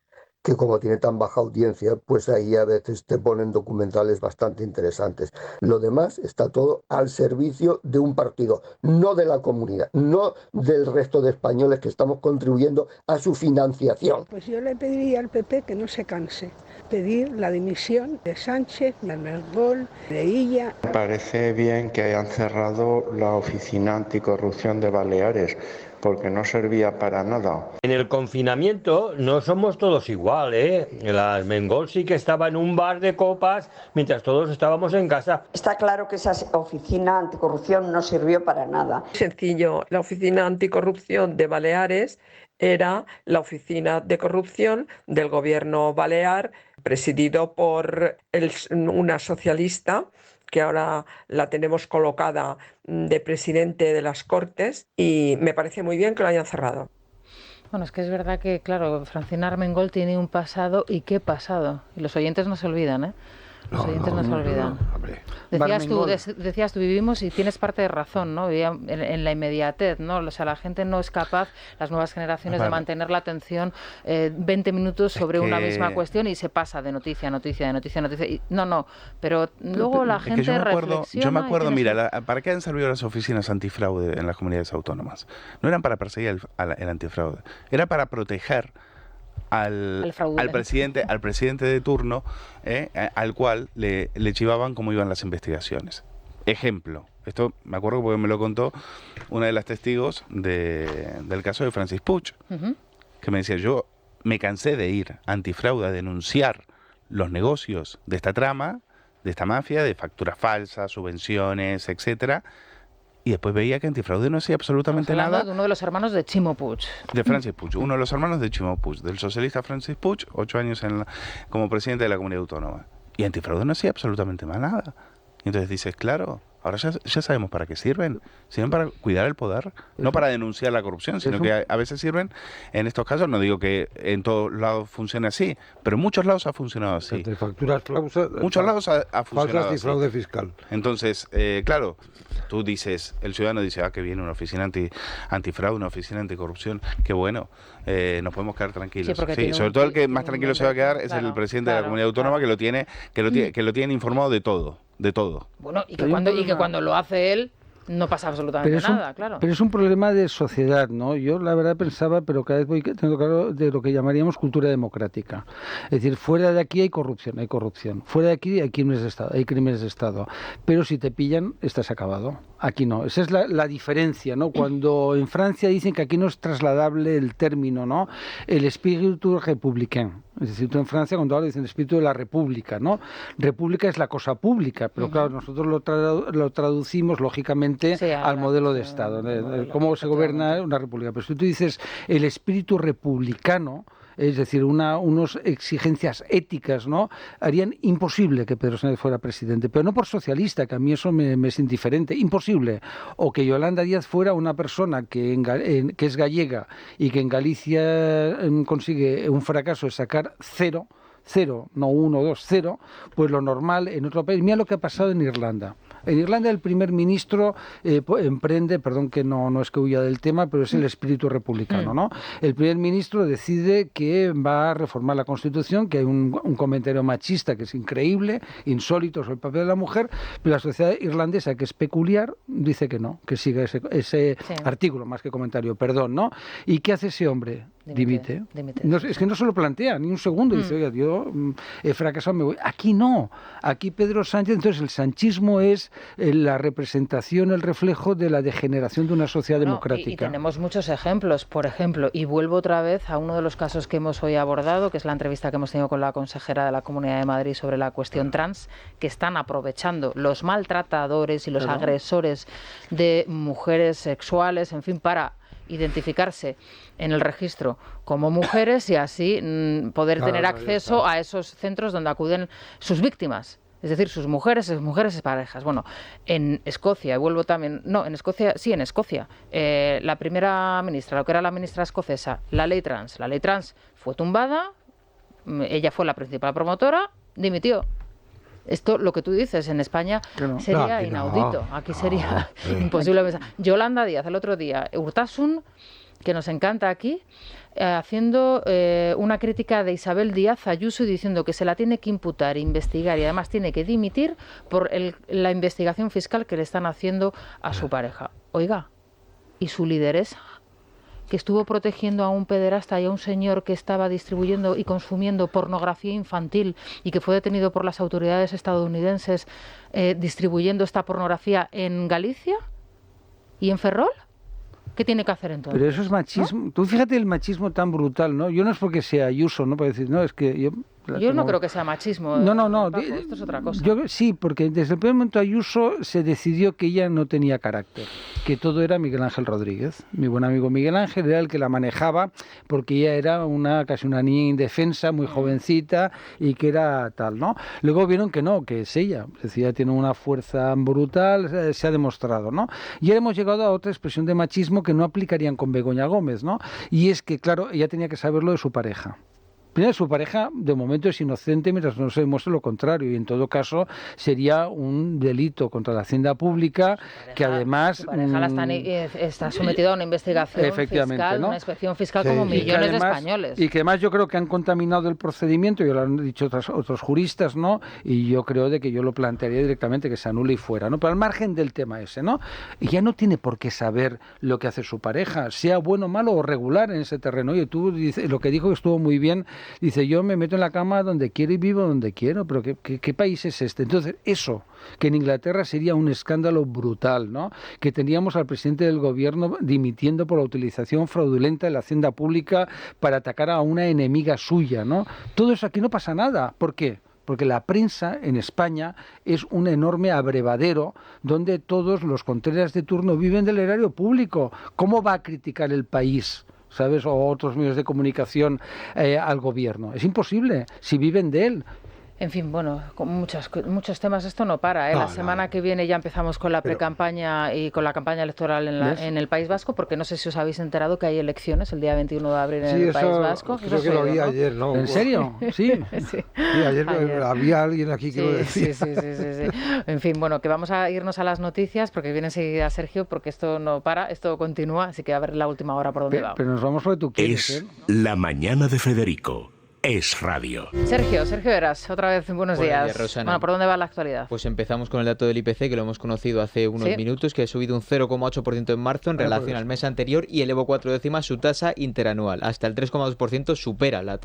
que como tiene tan baja audiencia, pues ahí a veces te ponen documentales bastante interesantes. Lo demás está todo al servicio de un partido, no de la comunidad, no del resto de españoles que estamos contribuyendo a su financiación. Pues yo le pediría al PP que no se canse, pedir la dimisión de Sánchez, de Armengol, de Illa. Me parece bien que hayan cerrado la Oficina Anticorrupción de Baleares, porque no servía para nada. En el confinamiento no somos todos igual, ¿eh? La Armengol sí que estaba en un bar de copas mientras todos estábamos en casa. Está claro que esa oficina anticorrupción no sirvió para nada. Sencillo, la Oficina Anticorrupción de Baleares era la oficina de corrupción del gobierno balear, presidido por una socialista, que ahora la tenemos colocada de presidente de las Cortes, y me parece muy bien que lo hayan cerrado. Bueno, es que es verdad que, claro, Francina Armengol tiene un pasado, y qué pasado. Y los oyentes no se olvidan, ¿eh? Los oyentes no se olvidan. Decías tú, vivimos, y tienes parte de razón, ¿no? Vivía en la inmediatez, ¿no? O sea, la gente no es capaz, las nuevas generaciones, de mantener la atención 20 minutos sobre una misma cuestión, y se pasa de noticia a noticia, de noticia a noticia. Y, no, pero luego la gente reflexiona. Yo me acuerdo, mira, ¿para qué han servido las oficinas antifraude en las comunidades autónomas? No eran para perseguir el antifraude, era para proteger al presidente de turno, al cual le chivaban cómo iban las investigaciones. Ejemplo, esto me acuerdo porque me lo contó una de las testigos del caso de Francis Puig, que me decía: yo me cansé de ir antifraude a denunciar los negocios de esta trama, de esta mafia, de facturas falsas, subvenciones, etcétera, y después veía que antifraude no hacía absolutamente nada. De uno de los hermanos de Chimo Puig. De Francis Puig, uno de los hermanos de Chimo Puig, del socialista Francis Puig, 8 años como presidente de la comunidad autónoma. Y antifraude no hacía absolutamente nada. Y entonces dices, claro, ahora ya sabemos para qué sirven. Sirven para cuidar el poder, no para denunciar la corrupción, sino que a veces sirven, en estos casos, no digo que en todos lados funcione así, pero en muchos lados ha funcionado así. De facturas falsas. Muchos lados ha funcionado falsas y fraude fiscal. Entonces, claro, tú dices, el ciudadano dice, qué bien, una oficina antifraude, una oficina anticorrupción, qué bueno, nos podemos quedar tranquilos. Sí, sobre todo el que más tranquilo se va a quedar es el presidente de la comunidad autónoma, que lo tiene informado de todo. Bueno, y que cuando lo hace él no pasa absolutamente nada, claro. Pero es un problema de sociedad, ¿no? Yo la verdad pensaba, pero cada vez voy teniendo claro, de lo que llamaríamos cultura democrática. Es decir, fuera de aquí hay corrupción. Fuera de aquí hay crímenes de Estado. Pero si te pillan, estás acabado. Aquí no. Esa es la diferencia, ¿no? Cuando en Francia dicen que aquí no es trasladable el término, ¿no? El espíritu républicain. Es decir, tú en Francia cuando hablas dicen espíritu de la república, ¿no? República es la cosa pública, pero claro, nosotros lo traducimos lógicamente al modelo de Estado, cómo se gobierna una república. Pero si tú dices el espíritu republicano, es decir, unas exigencias éticas, ¿no?, harían imposible que Pedro Sánchez fuera presidente, pero no por socialista, que a mí eso me es indiferente, imposible, o que Yolanda Díaz fuera una persona que es gallega y que en Galicia consigue un fracaso de sacar cero, no 1, 2, 0, pues lo normal en otro país. Mira lo que ha pasado en Irlanda. En Irlanda el primer ministro emprende, perdón que no es que huya del tema, pero es el espíritu republicano, ¿no? El primer ministro decide que va a reformar la Constitución, que hay un comentario machista que es increíble, insólito sobre el papel de la mujer, pero la sociedad irlandesa, que es peculiar, dice que no, que siga ese artículo, más que comentario, perdón, ¿no? ¿Y qué hace ese hombre? dimite. No, es que no se lo plantea ni un segundo. Dice, oiga, yo he fracasado, me voy. Aquí no. Aquí Pedro Sánchez, entonces el sanchismo es la representación, el reflejo de la degeneración de una sociedad democrática. Y tenemos muchos ejemplos. Por ejemplo, y vuelvo otra vez a uno de los casos que hemos hoy abordado, que es la entrevista que hemos tenido con la consejera de la Comunidad de Madrid sobre la cuestión trans, que están aprovechando los maltratadores y los agresores de mujeres sexuales, en fin, para identificarse en el registro como mujeres y así poder tener acceso a esos centros donde acuden sus víctimas, es decir, sus mujeres y parejas. Bueno, en Escocia, y vuelvo también, en Escocia, la primera ministra, lo que era la ministra escocesa, la ley trans fue tumbada, ella fue la principal promotora, dimitió. Esto, lo que tú dices, en España sería inaudito. Aquí sería imposible. Yolanda Díaz, el otro día, Urtasun, que nos encanta aquí, haciendo una crítica de Isabel Díaz Ayuso y diciendo que se la tiene que imputar, investigar y además tiene que dimitir por la investigación fiscal que le están haciendo a su pareja. Oiga, ¿y su lideresa? Que estuvo protegiendo a un pederasta y a un señor que estaba distribuyendo y consumiendo pornografía infantil y que fue detenido por las autoridades estadounidenses distribuyendo esta pornografía en Galicia y en Ferrol. ¿Qué tiene que hacer entonces? Pero eso es machismo. ¿No? Tú fíjate el machismo tan brutal, ¿no? Yo no es porque sea Ayuso, ¿no? Para decir, no, es que yo no creo que sea machismo. No. Paco, esto es otra cosa. Sí, porque desde el primer momento Ayuso se decidió que ella no tenía carácter, que todo era Miguel Ángel Rodríguez. Mi buen amigo Miguel Ángel era el que la manejaba porque ella era casi una niña indefensa, muy jovencita y que era tal, ¿no? Luego vieron que no, que es ella. Es decir, ella tiene una fuerza brutal, se ha demostrado, ¿no? Y ahora hemos llegado a otra expresión de machismo que no aplicarían con Begoña Gómez, ¿no? Y es que, claro, ella tenía que saberlo de su pareja. Primero, su pareja de momento es inocente mientras no se demuestre lo contrario y en todo caso sería un delito contra la hacienda pública que además... Su pareja está sometido a una investigación fiscal, ¿no? Una inspección fiscal como millones de españoles. Y que además yo creo que han contaminado el procedimiento, y lo han dicho otros juristas, ¿no? Y yo creo de que yo lo plantearía directamente que se anule y fuera, ¿no? Pero al margen del tema ese, ¿no? Y ya no tiene por qué saber lo que hace su pareja, sea bueno, malo o regular en ese terreno. Oye, tú dices, lo que dijo que estuvo muy bien. Dice, yo me meto en la cama donde quiero y vivo donde quiero, pero ¿qué país es este? Entonces, eso, que en Inglaterra sería un escándalo brutal, ¿no? Que teníamos al presidente del gobierno dimitiendo por la utilización fraudulenta de la hacienda pública para atacar a una enemiga suya, ¿no? Todo eso aquí no pasa nada. ¿Por qué? Porque la prensa en España es un enorme abrevadero donde todos los contreras de turno viven del erario público. ¿Cómo va a criticar el país, ¿sabes? O otros medios de comunicación al gobierno? Es imposible, si viven de él. En fin, bueno, con muchos temas esto no para, ¿eh? La semana que viene ya empezamos con la precampaña y con la campaña electoral en el País Vasco, porque no sé si os habéis enterado que hay elecciones el día 21 de abril en el País Vasco. Creo que lo vi ayer, ¿no? ¿En serio? Sí. Sí, ayer había alguien aquí que lo decía. Sí. En fin, bueno, que vamos a irnos a las noticias porque viene enseguida Sergio, porque esto no para, esto continúa, así que a ver la última hora por dónde va. Pero nos vamos porque tú quieres. Es La Mañana de Federico. Es Radio. Sergio Eras, otra vez buenos días. Rosana. Bueno, ¿por dónde va la actualidad? Pues empezamos con el dato del IPC, que lo hemos conocido hace unos minutos, que ha subido un 0,8% en marzo en relación al mes anterior y elevó 4 décimas su tasa interanual. Hasta el 3,2% supera la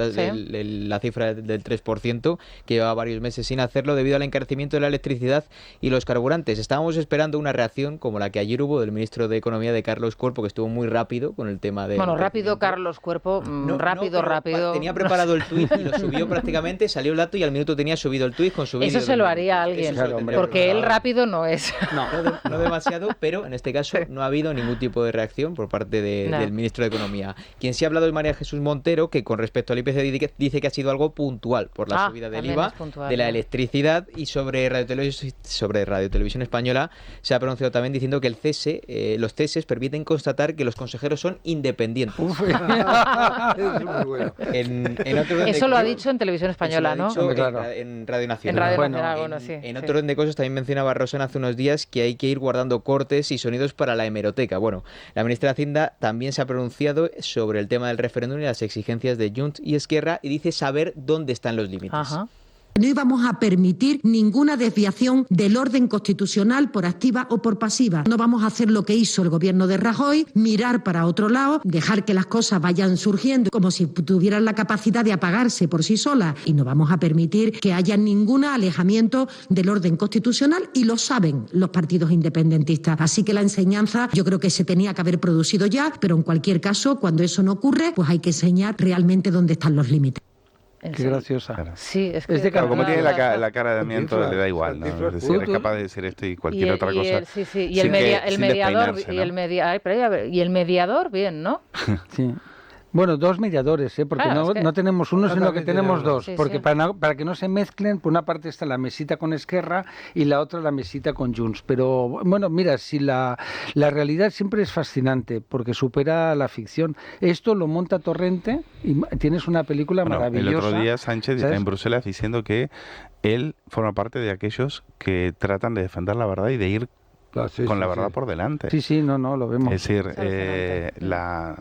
cifra del 3%, que lleva varios meses sin hacerlo debido al encarecimiento de la electricidad y los carburantes. Estábamos esperando una reacción como la que ayer hubo del ministro de Economía, de Carlos Cuerpo, que estuvo muy rápido con el tema de... Bueno, rápido Carlos Cuerpo, rápido. Tenía preparado el tuit y lo subió prácticamente, salió el dato y al minuto tenía subido el tuit con su vídeo. Eso se lo haría alguien, porque él rápido no es. No demasiado, pero en este caso no ha habido ningún tipo de reacción por parte del ministro de Economía. Quien sí ha hablado es María Jesús Montero, que con respecto al IPC dice que ha sido algo puntual por la subida del IVA, de la electricidad, y sobre Radio Televisión Española se ha pronunciado también diciendo que los ceses permiten constatar que los consejeros son independientes. Eso lo ha dicho en Televisión Española, ¿no? En Radio Nacional. En otro orden de cosas también mencionaba Rosana hace unos días que hay que ir guardando cortes y sonidos para la hemeroteca. Bueno, la ministra de Hacienda también se ha pronunciado sobre el tema del referéndum y las exigencias de Junts y Esquerra y dice saber dónde están los límites. No íbamos a permitir ninguna desviación del orden constitucional por activa o por pasiva. No vamos a hacer lo que hizo el gobierno de Rajoy, mirar para otro lado, dejar que las cosas vayan surgiendo como si tuvieran la capacidad de apagarse por sí solas, y no vamos a permitir que haya ningún alejamiento del orden constitucional, y lo saben los partidos independentistas. Así que la enseñanza yo creo que se tenía que haber producido ya, pero en cualquier caso, cuando eso no ocurre, pues hay que enseñar realmente dónde están los límites. Qué graciosa. Sí, es que claro, como tiene la cara de Damián, todo le da igual, ¿no? Es decir, es capaz de decir esto y cualquier otra cosa. Y el mediador, bien, ¿no? Sí. Bueno, dos mediadores, porque no tenemos uno, sino que tenemos dos. Sí, porque para que no se mezclen, por una parte está la mesita con Esquerra y la otra la mesita con Junts. Pero bueno, mira, si la realidad siempre es fascinante, porque supera la ficción. Esto lo monta Torrente y tienes una película maravillosa. El otro día Sánchez está en Bruselas diciendo que él forma parte de aquellos que tratan de defender la verdad y de ir con la verdad por delante. Sí, no, lo vemos. Es decir,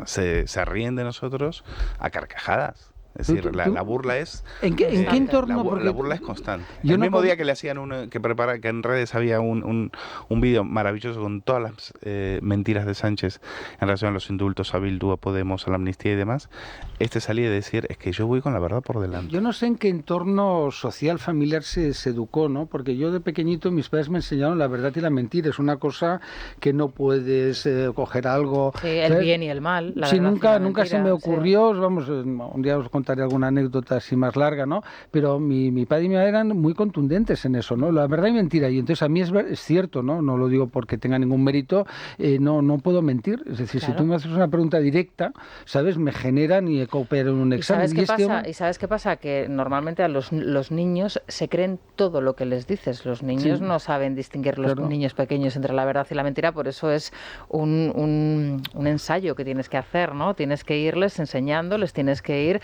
se ríen de nosotros a carcajadas. Es decir, la burla es... ¿En qué entorno? La burla es constante. El mismo día que le hacían que en redes había un vídeo maravilloso con todas las mentiras de Sánchez en relación a los indultos a Bildu, a Podemos, a la amnistía y demás, salía a decir, es que yo voy con la verdad por delante. Yo no sé en qué entorno social, familiar se educó, ¿no? Porque yo de pequeñito mis padres me enseñaron la verdad y la mentira. Es una cosa que no puedes coger algo... Sí, el bien y el mal. Sí, nunca se me ocurrió, vamos, un día os contaré alguna anécdota así más larga, ¿no? Pero mi padre y mi madre eran muy contundentes en eso, ¿no? La verdad y mentira. Y entonces a mí es cierto, ¿no? No lo digo porque tenga ningún mérito, no puedo mentir. Es decir, si tú me haces una pregunta directa, ¿sabes? Me generan y coopero en un examen. ¿Y sabes qué pasa? Que normalmente a los niños se creen todo lo que les dices. Los niños no saben distinguir los niños pequeños entre la verdad y la mentira, por eso es un ensayo que tienes que hacer, ¿no? Tienes que irles enseñando, les tienes que ir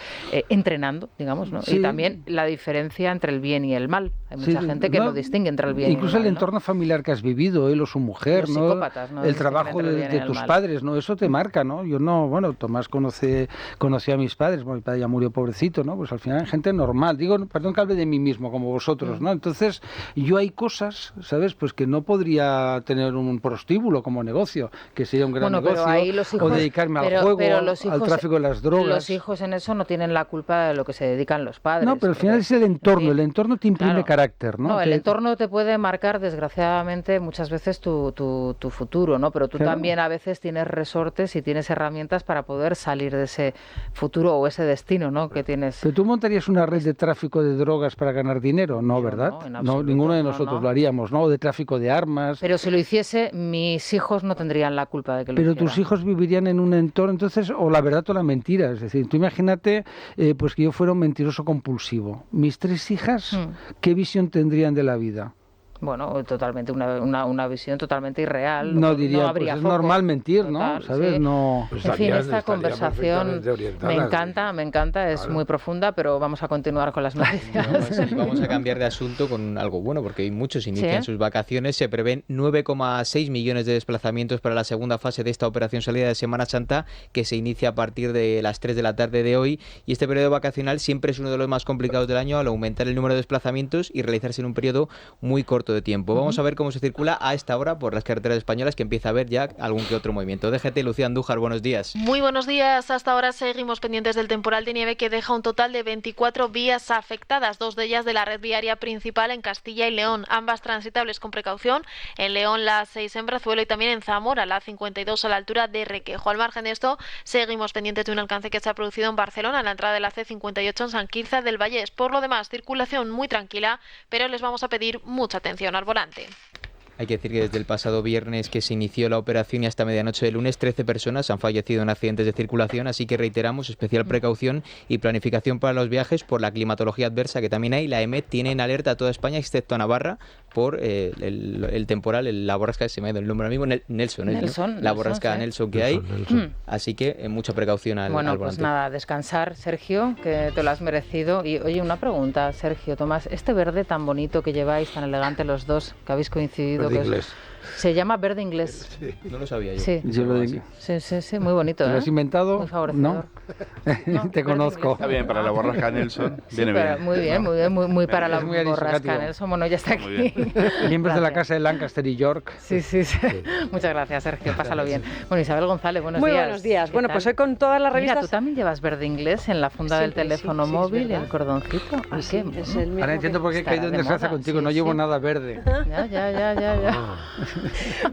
entrenando, digamos, ¿no? Sí. Y también la diferencia entre el bien y el mal. Hay mucha gente que no distingue entre el bien y el mal. Incluso el entorno familiar que has vivido, él o su mujer, los psicópatas, ¿no? El trabajo de tus padres, ¿no? Eso te marca, ¿no? Yo no, bueno, Tomás conoció a mis padres, mi padre ya murió pobrecito, ¿no? Pues al final hay gente normal. Digo, perdón que hable de mí mismo, como vosotros, ¿no? Entonces, yo hay cosas, ¿sabes? Pues que no podría tener un prostíbulo como negocio, que sería un gran negocio, ahí los hijos, o dedicarme al juego, al tráfico de las drogas. Los hijos en eso no tienen la culpa de lo que se dedican los padres. No, pero al final es el entorno te imprime carácter, ¿no? No, el entorno te puede marcar, desgraciadamente, muchas veces tu futuro, ¿no? Pero tú también a veces tienes resortes y tienes herramientas para poder salir de ese futuro o ese destino, ¿no? Que tienes. ¿Pero tú montarías una red de tráfico de drogas para ganar dinero? No, ¿verdad? No, ninguno de nosotros lo haríamos, ¿no? O de tráfico de armas. Pero si lo hiciese, mis hijos no tendrían la culpa de que lo hicieran. Pero tus hijos vivirían en un entorno, entonces, o la verdad o la mentira. Es decir, tú imagínate, pues que yo fuera un mentiroso compulsivo. Mis 3 hijas, ¿qué visión tendrían de la vida? Bueno, totalmente, una visión totalmente irreal. No diría, no habría pues es normal mentir, total, ¿no? ¿Sabes? Sí. No. Pues en fin, esta conversación me encanta, es muy profunda, pero vamos a continuar con las noticias. Vamos a cambiar de asunto con algo bueno, porque hay muchos inician sus vacaciones. Se prevén 9,6 millones de desplazamientos para la segunda fase de esta operación salida de Semana Santa, que se inicia a partir de las 3 de la tarde de hoy. Y este periodo vacacional siempre es uno de los más complicados del año al aumentar el número de desplazamientos y realizarse en un periodo muy corto de tiempo. Vamos a ver cómo se circula a esta hora por las carreteras españolas, que empieza a haber ya algún que otro movimiento. DGT, Lucía Andújar, buenos días. Muy buenos días. Hasta ahora seguimos pendientes del temporal de nieve que deja un total de 24 vías afectadas, 2 de ellas de la red viaria principal en Castilla y León, ambas transitables con precaución. En León la 6 en Brazuelo y también en Zamora la 52 a la altura de Requejo. Al margen de esto, seguimos pendientes de un alcance que se ha producido en Barcelona, en la entrada de la C58 en San Quirze del Vallés. Por lo demás, circulación muy tranquila, pero les vamos a pedir mucha atención al volante. Hay que decir que desde el pasado viernes que se inició la operación y hasta medianoche de lunes, 13 personas han fallecido en accidentes de circulación, así que reiteramos especial precaución y planificación para los viajes por la climatología adversa que también hay. La EMET tiene en alerta a toda España, excepto a Navarra, por el temporal, la borrasca, se me ha ido el nombre ahora mismo, Nelson, la borrasca Nelson que hay, así que mucha precaución al volante. Pues nada, descansar, Sergio, que te lo has merecido. Y oye, una pregunta, Sergio, Tomás, este verde tan bonito que lleváis, tan elegante los dos, que habéis coincidido, Se llama verde inglés. Sí. No lo sabía yo. Sí, Yo lo digo. sí, muy bonito. ¿Te lo has inventado? Muy favorecedor. No, te conozco. Está bien, para la borrasca Nelson. Viene bien. Muy bien, muy para la muy borrasca aristocrático. Nelson. Bueno, ya está aquí. Miembros de la Casa de Lancaster y York. Sí. Muchas gracias, Sergio. Pásalo bien. Bueno, Isabel González, buenos muy días. Muy buenos días. ¿Qué Bueno, tal? pues hoy con todas las revistas... Mira, tú también llevas verde inglés en la funda del teléfono móvil y el cordoncito. Sí, es el mismo. Ahora entiendo por qué he caído en desgracia contigo. No llevo nada verde. Ya.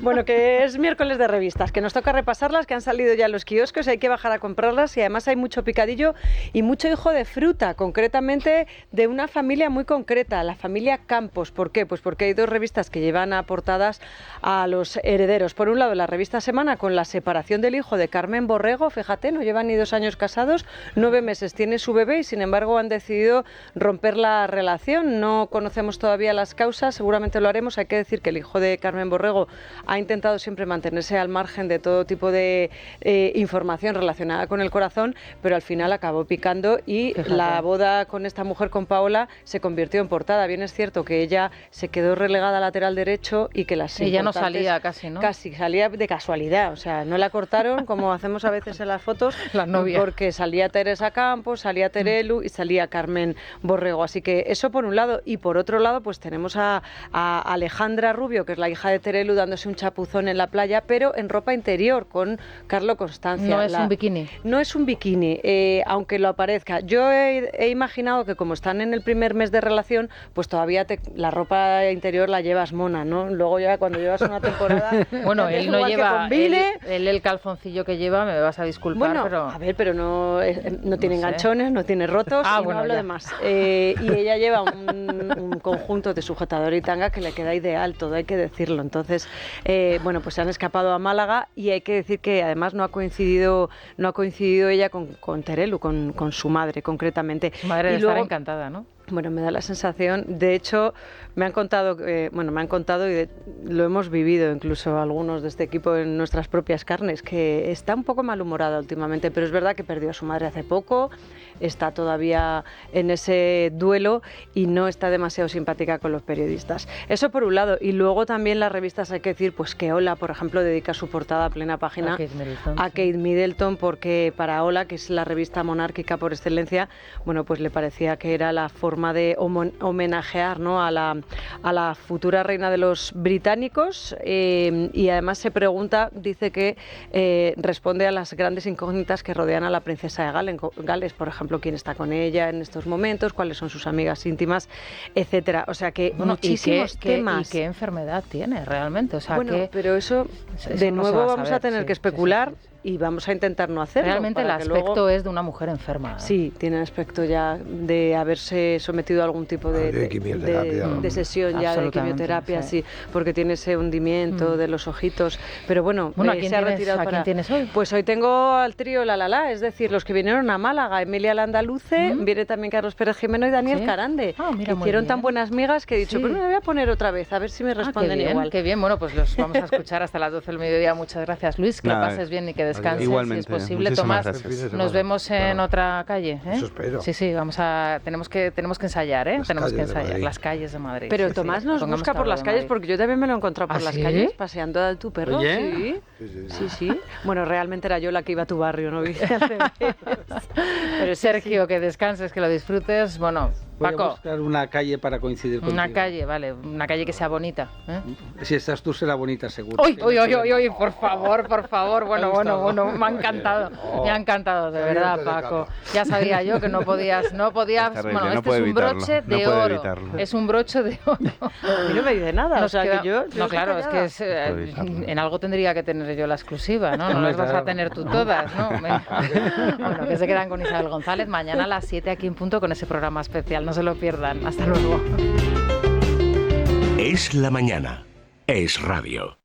Bueno, que es miércoles de revistas, que nos toca repasarlas, que han salido ya en los kioscos, hay que bajar a comprarlas y además hay mucho picadillo y mucho hijo de fruta, concretamente de una familia muy concreta, la familia Campos. ¿Por qué? Pues porque hay dos revistas que llevan aportadas a los herederos. Por un lado, la revista Semana con la separación del hijo de Carmen Borrego, fíjate, no llevan ni 2 años casados, 9 meses tiene su bebé y sin embargo han decidido romper la relación. No conocemos todavía las causas, seguramente lo haremos. Hay que decir que el hijo de Carmen Borrego ha intentado siempre mantenerse al margen de todo tipo de información relacionada con el corazón, pero al final acabó picando y la boda con esta mujer, con Paola, se convirtió en portada. Bien es cierto que ella se quedó relegada al lateral derecho y que las ella no salía casi, ¿no? Casi salía de casualidad, o sea, no la cortaron como hacemos a veces en las fotos, la novia, porque salía Teresa Campos, salía Terelu y salía Carmen Borrego. Así que eso por un lado, y por otro lado pues tenemos a Alejandra Rubio, que es la hija de Terelu, dándose un chapuzón en la playa, pero en ropa interior con Carlo Constancia. No es un bikini. No es un bikini, aunque lo aparezca. Yo he imaginado que como están en el primer mes de relación, pues todavía la ropa interior la llevas mona, ¿no? Luego ya cuando llevas una temporada... Bueno, él no lleva... El calzoncillo que lleva, me vas a disculpar, bueno, pero... a ver, pero no tiene enganchones, no tiene rotos, y bueno, no hablo de más. Y ella lleva un conjunto de sujetador y tanga que le queda ideal, todo hay que decirlo. Entonces, bueno, pues se han escapado a Málaga y hay que decir que además no ha coincidido ella con Terelu, con su madre concretamente. Su madre debe estar encantada, ¿no? Bueno, me da la sensación, de hecho, me han contado y lo hemos vivido incluso algunos de este equipo en nuestras propias carnes, que está un poco malhumorada últimamente, pero es verdad que perdió a su madre hace poco, está todavía en ese duelo y no está demasiado simpática con los periodistas. Eso por un lado, y luego también las revistas hay que decir pues que Hola, por ejemplo, dedica su portada a plena página a Kate Middleton, porque para Hola, que es la revista monárquica por excelencia, bueno, pues le parecía que era la forma de homenajear, ¿no?, a la futura reina de los británicos, y además se pregunta, dice que responde a las grandes incógnitas que rodean a la princesa de Gales, por ejemplo, quién está con ella en estos momentos, cuáles son sus amigas íntimas, etcétera. O sea que muchísimos temas. ¿Y qué enfermedad tiene realmente? O sea, bueno, pero eso de nuevo vamos a tener que especular. Y vamos a intentar no hacerlo. Realmente el aspecto es de una mujer enferma. Sí, tiene aspecto ya de haberse sometido a algún tipo de sesión ya de quimioterapia, sí, porque tiene ese hundimiento de los ojitos. Pero bueno, ¿a quién se ha retirado ¿quién tienes hoy? Pues hoy tengo al trío La, es decir, los que vinieron a Málaga, Emilia Landaluce, viene también Carlos Pérez Jimeno y Daniel Carande, que hicieron tan buenas migas que he dicho, pues me voy a poner otra vez, a ver si me responden igual. Qué bien, bueno, pues los vamos a escuchar hasta las 12 del mediodía. Muchas gracias, Luis, que lo pases bien y que descanses. Igualmente, si es posible. Tomás, nos vemos en otra calle, ¿eh? Eso espero. Sí, tenemos que ensayar, ¿eh? Tenemos que ensayar las calles de Madrid. Pero Tomás nos busca por las calles, porque yo también me lo he encontrado por las calles, paseando a tu perro. ¿Oye? Sí. Bueno, realmente era yo la que iba a tu barrio, ¿no? Pero Sergio, que descanses, que lo disfrutes. Bueno, Voy Paco. a buscar una calle para coincidir contigo. Una calle, vale. Una calle que sea bonita. Si estás tú, será bonita, seguro. ¡Uy! Por favor. Bueno, me ha encantado. Me ha encantado, de verdad, Paco. Ya sabía yo que no podías. Bueno, este es un broche de oro. Es un broche de oro. A mí no me dice nada. O sea, que yo no, claro, es que en algo tendría que tener yo la exclusiva, ¿no? No las vas a tener tú todas, ¿no? Bueno, que se quedan con Isabel González. Mañana a las 7 aquí en punto con ese programa especial. No se lo pierdan. Hasta luego. Es la mañana. Es radio.